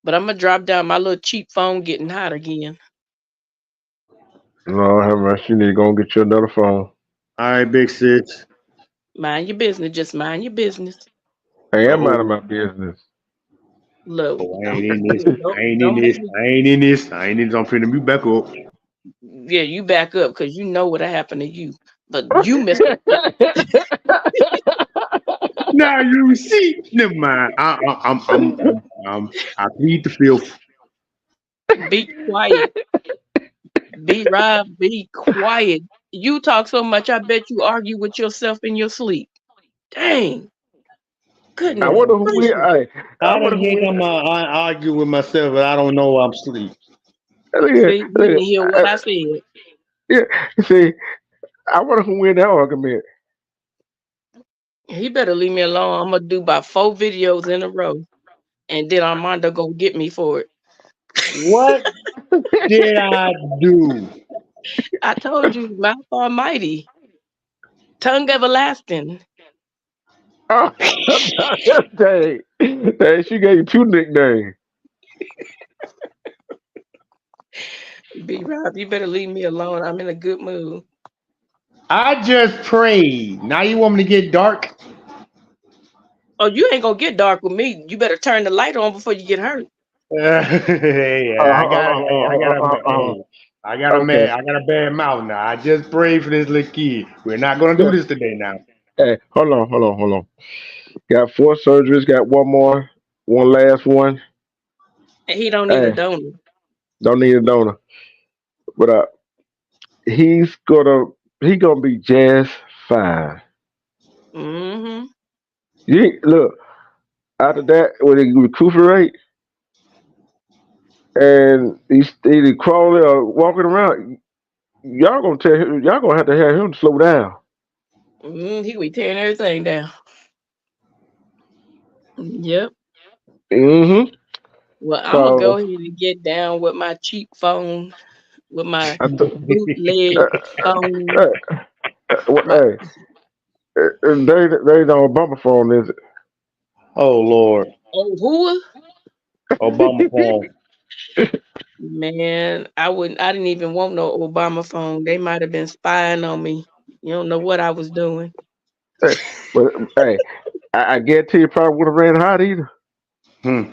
But I'm going to drop down. My little cheap phone getting hot again. Lord have mercy. You need to go and get you another phone. All right, big sis. Mind your business. Just mind your business. I am out of Oh, my business. Look, oh, I ain't in this. I ain't in don't make this. me. I ain't in this. I ain't in this. I'm finna mute back up. Yeah, you back up, because you know what happened to you. But you missed it. Now you see. Never mind. I plead the fifth. Be quiet. Be Rob, be quiet. You talk so much, I bet you argue with yourself in your sleep. Dang. I Goodness wonder who we. gracious. I How the wonder who heck we. am I argue with myself and I don't know I'm asleep? Look at, See, you look didn't hear what at, I said. yeah. See, I wonder who win that argument. He better leave me alone. I'm gonna do about 4 videos in a row. And then Armando gonna get me for it. What did I do? I told you, mouth almighty, tongue everlasting. Oh, dang. Dang, she gave you 2 nicknames. Be Rob, you better leave me alone. I'm in a good mood. I just prayed. Now you want me to get dark? Oh, you ain't gonna get dark with me. You better turn the light on before you get hurt. Hey, Okay. I got a bad mouth now. I just prayed for this little kid. We're not gonna do Yeah. this today now. Hey, hold on. Got 4 surgeries. Got one more. One last one. And he don't need a Hey, donor. don't need a donor. But he's gonna be just fine. Mm-hmm. Look, after that, when he recuperate and he's either crawling or walking around, y'all gonna have to have him slow down. He be tearing everything down. Yep. Mm-hmm. Well, I'm gonna go So ahead and get down with my cheap phone, with my I th- uh, bootleg phone. uh, My hey, they don't bumper phone, is Oh Lord, oh who? Obama it? phone. Man, I didn't even want no Obama phone. They might have been spying on me. You don't know what I was doing. Hey, but hey, I guarantee you probably would have ran hot either. Hmm.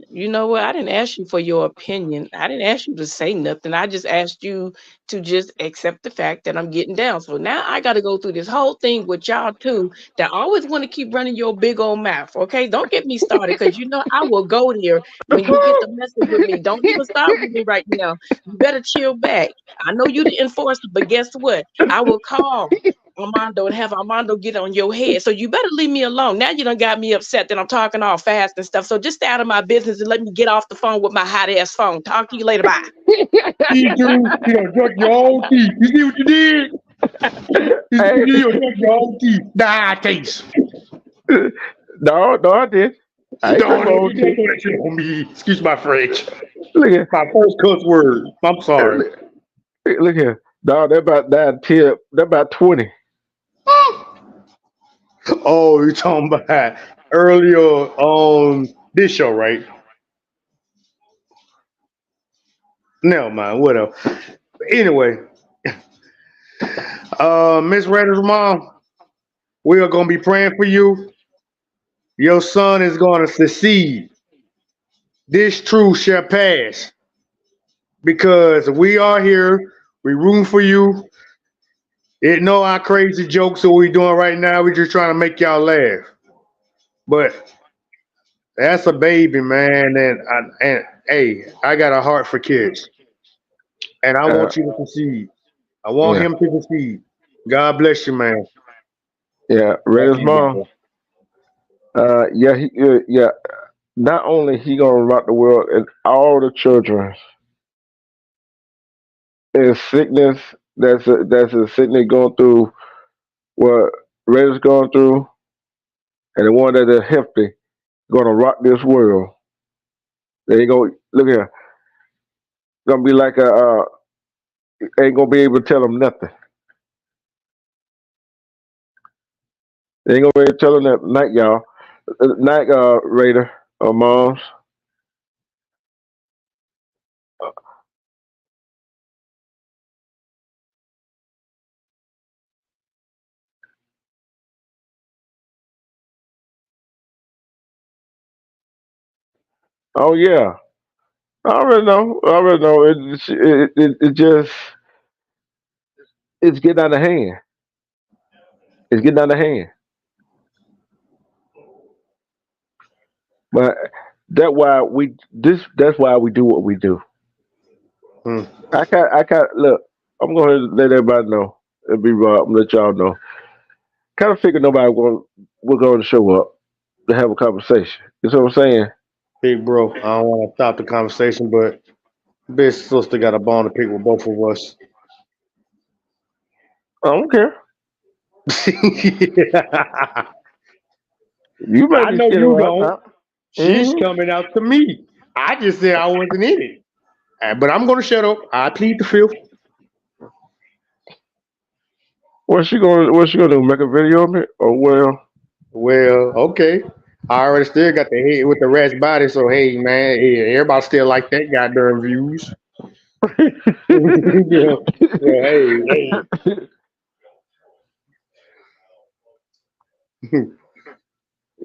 You know what? I didn't ask you for your opinion. I didn't ask you to say nothing. I just asked you to just accept the fact that I'm getting down. So now I got to go through this whole thing with y'all too, that always want to keep running your big old mouth. Okay, don't get me started, because you know I will go there when you get the message with me. Don't even start with me right now. You better chill back. I know you the enforcer, but guess what? I will call Armando and have Armando get on your head. So you better leave me alone. Now you done got me upset that I'm talking all fast and stuff. So just stay out of my business and let me get off the phone with my hot ass phone. Talk to you later. Bye. See, Drew, you know, drunk your own teeth. You see what you did? You see what Hey, you did? You drunk your own teeth. Nah, taste. no, I did. I ain't Don't drink my don't own tea. throw that shit on me. Excuse my French. Look at, My first cuss word. I'm sorry. look here. No, they're about that tip. They're about 20. Oh, you talking about earlier on this show, right? Never mind, whatever. Anyway, Miss Redder's mom, we are gonna be praying for you. Your son is gonna succeed. This truth shall pass because we are here. We room for you. It know our crazy jokes that we doing right now. We just trying to make y'all laugh. But That's a baby, man. And hey, I got a heart for kids, and I Uh, want you to succeed. I want yeah, him to succeed. God bless you, man. yeah. Back Raiders to you, mom. bro. Yeah, yeah. Not only he gonna rock the world, and all the children in sickness. That's a sickness going through what Raiders going through, and the one that is healthy gonna rock this world. They ain't gonna look here. Gonna be like a ain't gonna be able to tell them nothing. They ain't gonna be able to tell them that night, y'all. Night, Raider or moms. Oh yeah, I already know. I already know. It just it's getting out of hand. It's getting out of hand. But that's why we do what we do. Hmm. I can't look. I'm gonna let everybody know. It'll be raw. I'm gonna let y'all know. Kind of figure nobody will going to show up to have a conversation. You see what I'm saying? Big bro, I don't want to stop the conversation, but big sister got a bone to pick with both of us. I don't care. I You may be know scared of you her. I'm don't. not. She's Mm-hmm. coming out to me. I just said I wasn't in it. But I'm going to shut up. I plead the fifth. What's she gonna do? Make a video of it? Oh well. Well, okay. I already still got the head with the rat's body, so hey, man, hey, everybody still like that goddamn views. Yeah, yeah, hey, hey.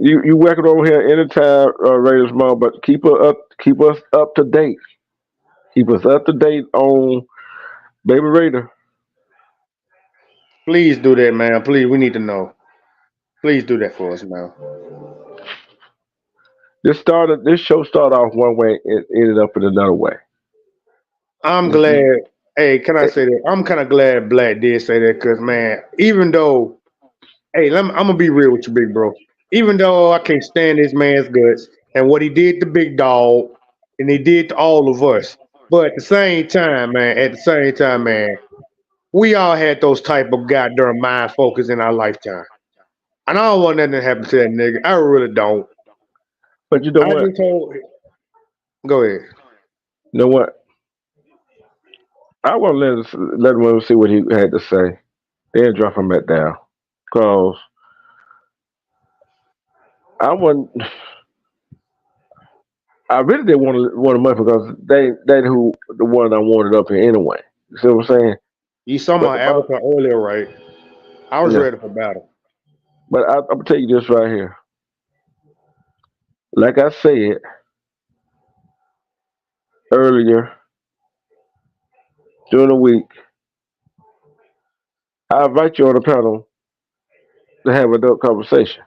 you welcome over here anytime, Raiders mom, but keep us up to date. Keep us up to date on Baby Raider. Please do that, man. Please, we need to know. Please do that for us, man. This show started off one way and ended up in another way. I'm Mhm. glad. Hey, can I say that? I'm kind of glad Black did say that because, man, even though, hey, I'm gonna be real with you, big bro. Even though I can't stand this man's guts and what he did to Big Dog, and he did to all of us, but at the same time, man, we all had those type of goddamn mind focus in our lifetime. And I don't want nothing to happen to that nigga. I really don't. But you know I what? just told. Go ahead. You know what? I want to let him see what he had to say. Then drop him back down. Cause I wasn't. I really didn't want him up because they who the one I wanted up here anyway. You see what I'm saying? You saw But my the problem, avatar earlier, right? I was yeah. ready for battle. But I'm gonna tell you this right here. Like I said earlier during the week, I invite you on the panel to have a adult conversation.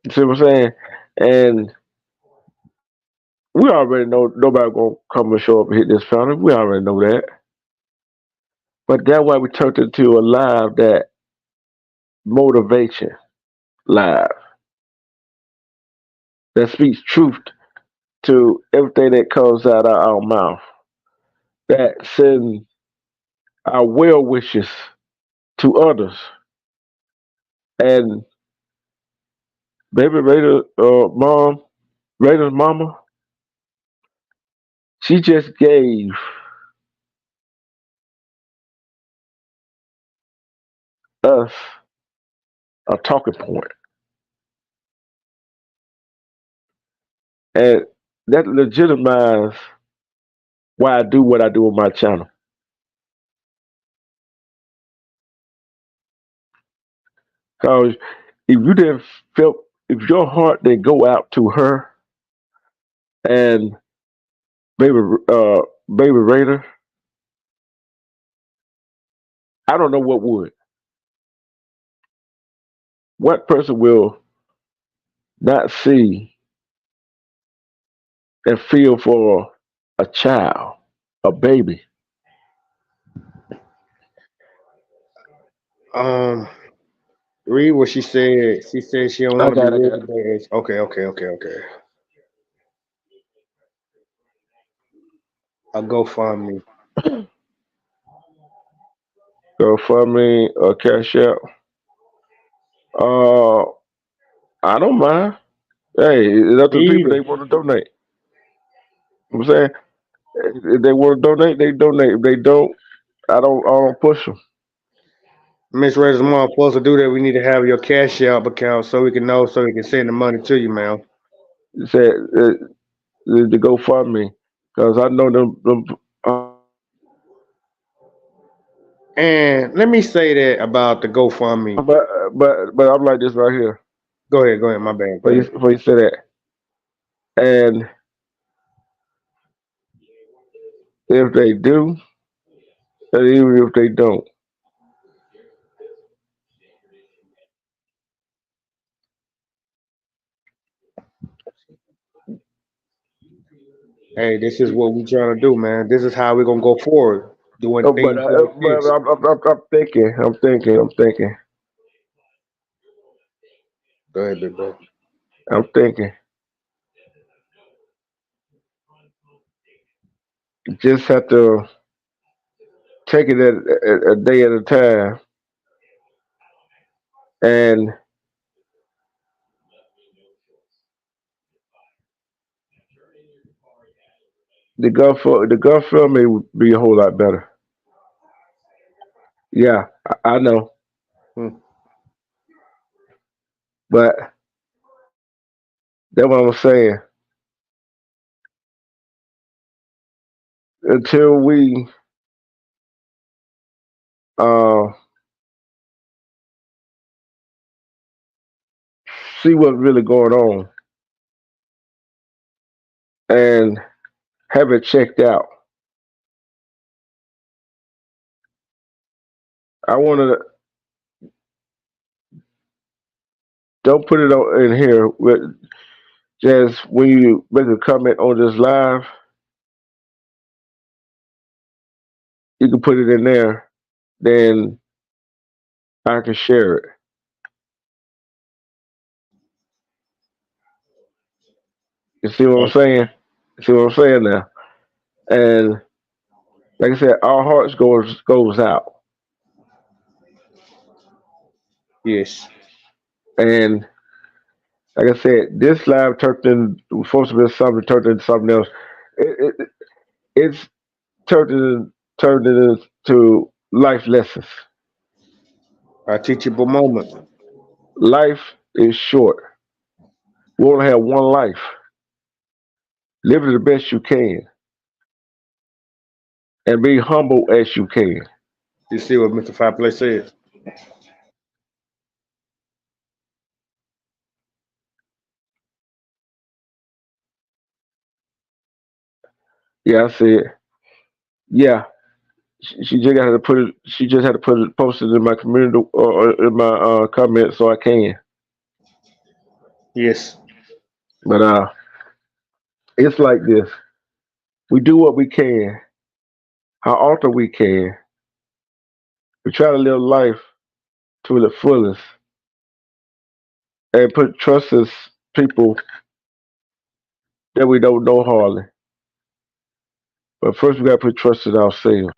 You see what I'm saying? And we already know nobody gonna come and show up and hit this panel. We already know that. But that's why we turned into a live that motivation live that speaks truth to everything that comes out of our mouth. That send our well wishes to others. And baby Raider, Raider's mama, she just gave us a talking point, and that legitimizes why I do what I do on my channel. Because if you didn't feel, if your heart didn't go out to her and baby, uh, baby Raider, I don't know what would. What person will? not see and feel for a child, a baby. Um, read what she said. She said she don't I want to be got it. read today. Okay. I'll go find me. Go for me or cash out. Uh, I don't mind. Hey, it's up to the Me people either. they want to donate. I'm saying if they want to donate, they donate. If they don't, I don't push them. Miss Red's mom supposed to do that. We need to have your cash app account so we can know so we can send the money to you, man. Said to go fund me because I know them And let me say that about the GoFundMe. but I'm like this right here. Go ahead. My bad. Go ahead. Before you say that, and if they do, and even if they don't, Hey, this is what we trying to do, man. This is how we're gonna go forward, doing oh, things like but this. I'm thinking, Go ahead, big bro. I'm thinking. You just have to take it a day at a time, and the gun film may be a whole lot better. Yeah, I know, Hmm. but that's what I'm saying. Until we uh, see what's really going on and have it checked out, I want to don't put it in here. With just when you make a comment on this live, you can put it in there. Then I can share it. You see what I'm saying? You see what I'm saying now? And like I said, our hearts goes out. Yes. And like I said, this live turned in was supposed to be something turned into something else. It it's turned it into life lessons. A teachable moment. Life is short. We only have one life. Live it the best you can, and be humble as you can. You see what Mr. Fireplace said? Yeah, I said. Yeah, she just had to put it. She just had to put it posted in my community or in my comment so I can. Yes. But it's like this. We do what we can, how often we can. We try to live life to the fullest and put trust in people that we don't know hardly. But first, we got to put trust in ourselves.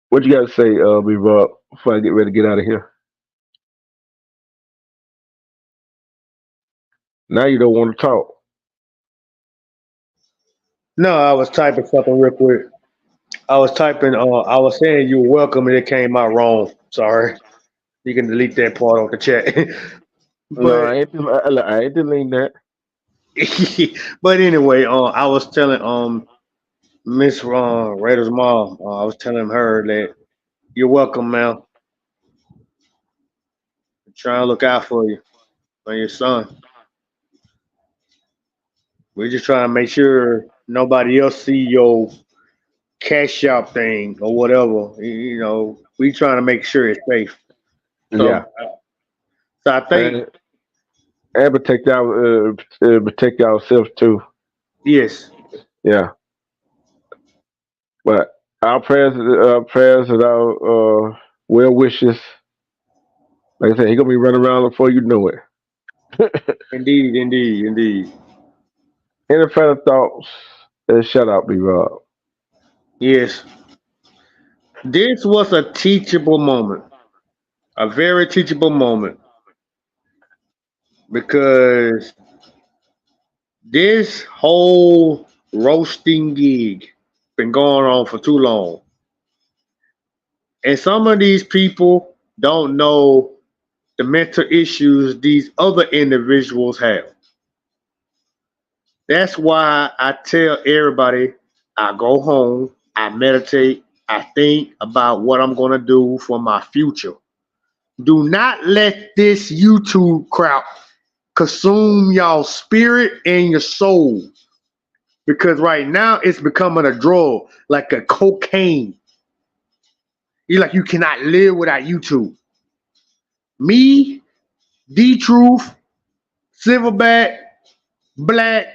What you got to say, B Rob, before I get ready to get out of here? Now you don't want to talk. No, I was typing something real quick. I was typing. I was saying you were welcome, and it came out wrong. Sorry. You can delete that part of the chat. No, but I ain't deleting that. but anyway, I was telling Miss Raider's mom. I was telling her that you're welcome, man. Trying to look out for you and your son. We're just trying to make sure nobody else see your cash out thing or whatever. You know, we trying to make sure it's safe. Yeah, So, so I think and protect ourselves too. yes, Yeah, but our prayers and our well wishes. Like I said, he gonna be running around before you know it. indeed, indeed, indeed. Any further thoughts? Shut up, B Rob. Yes, this was a teachable moment, a very teachable moment, because this whole roasting gig been going on for too long, and some of these people don't know the mental issues these other individuals have. That's why I tell everybody I go home, I meditate, I think about what I'm going to do for my future. Do not let this YouTube crowd consume y'all spirit and your soul, because right now it's becoming a drug, like a cocaine. You like you cannot live without YouTube. Me, D Truth, Silverback, Black,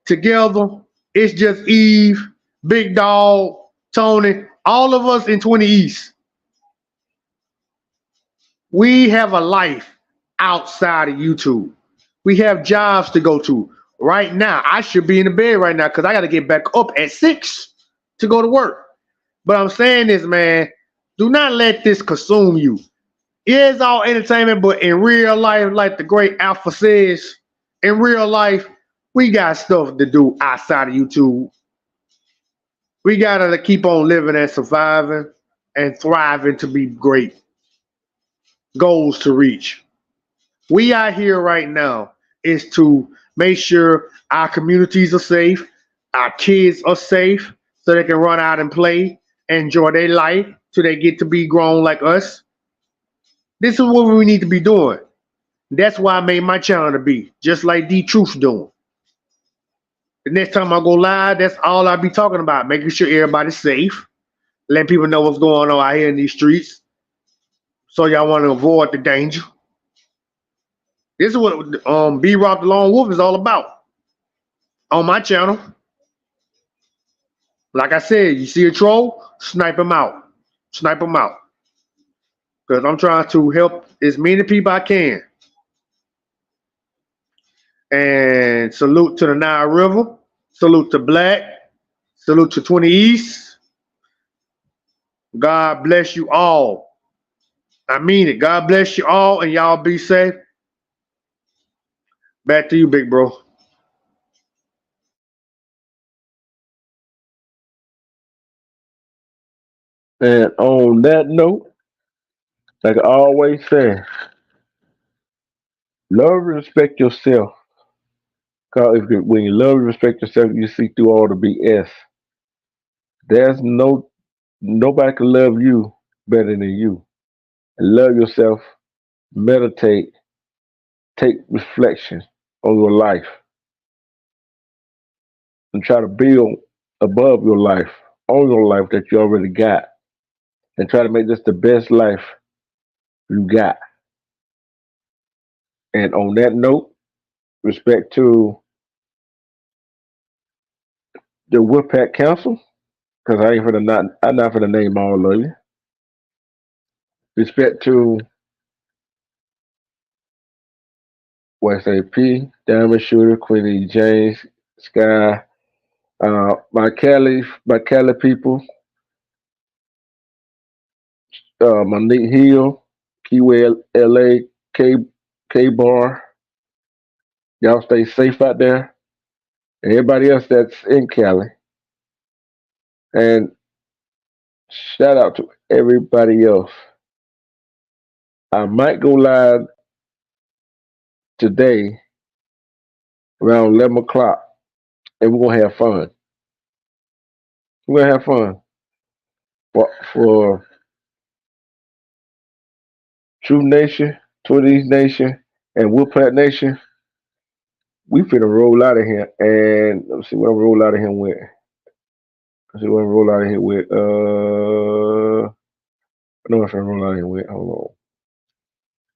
together. It's just Eve, Big Dog, Tony, all of us in 20 East. We have a life outside of YouTube. We have jobs to go to. Right now, I should be in the bed right now because I got to get back up at 6 to go to work. But I'm saying this, man, do not let this consume you. It is all entertainment, but in real life, like the great Alpha says, in real life, we got stuff to do outside of YouTube. We gotta keep on living and surviving and thriving to be great. Goals to reach. We out here right now is to make sure our communities are safe, our kids are safe, so they can run out and play, enjoy their life till they get to be grown like us. This is what we need to be doing. That's why I made my channel to be, just like D Truth doing. The next time I go live, that's all I'll be talking about, making sure everybody's safe, letting people know what's going on out here in these streets. So y'all want to avoid the danger. This is what B Rock the Lone Wolf is all about on my channel. Like I said, you see a troll, snipe him out. Snipe him out. Because I'm trying to help as many people I can. And salute to the Nile River. Salute to Black. Salute to 20 East. God bless you all. I mean it. God bless you all, and y'all be safe. Back to you, big bro. And on that note, like I always say, love and respect yourself. Cause when you love and respect yourself, you see through all the BS. There's nobody can love you better than you. And love yourself, meditate, take reflection on your life, and try to build above your life, on your life that you already got, and try to make this the best life you got. And on that note, respect to the Wolfpack Council, because I'm not for the name all of you. Respect to West AP, Diamond Shooter, Queenie James, Sky, my Cali people, Monique Hill, Keyway LA, K K Bar. Y'all stay safe out there. And everybody else that's in Cali. And shout out to everybody else. I might go live today around 11 o'clock, and we're going to have fun. We're going to have fun. For True Nation, Twitties Nation, and Woodplat Nation, we finna roll out of here. And let's see what I roll out of here with. Let's see what I roll out of here with. I know what I roll out of here with. Hold on.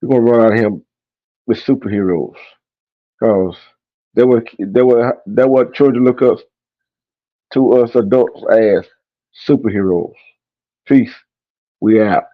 We're gonna roll out of here with superheroes, cause that what children look up to us adults as superheroes. Peace. We out.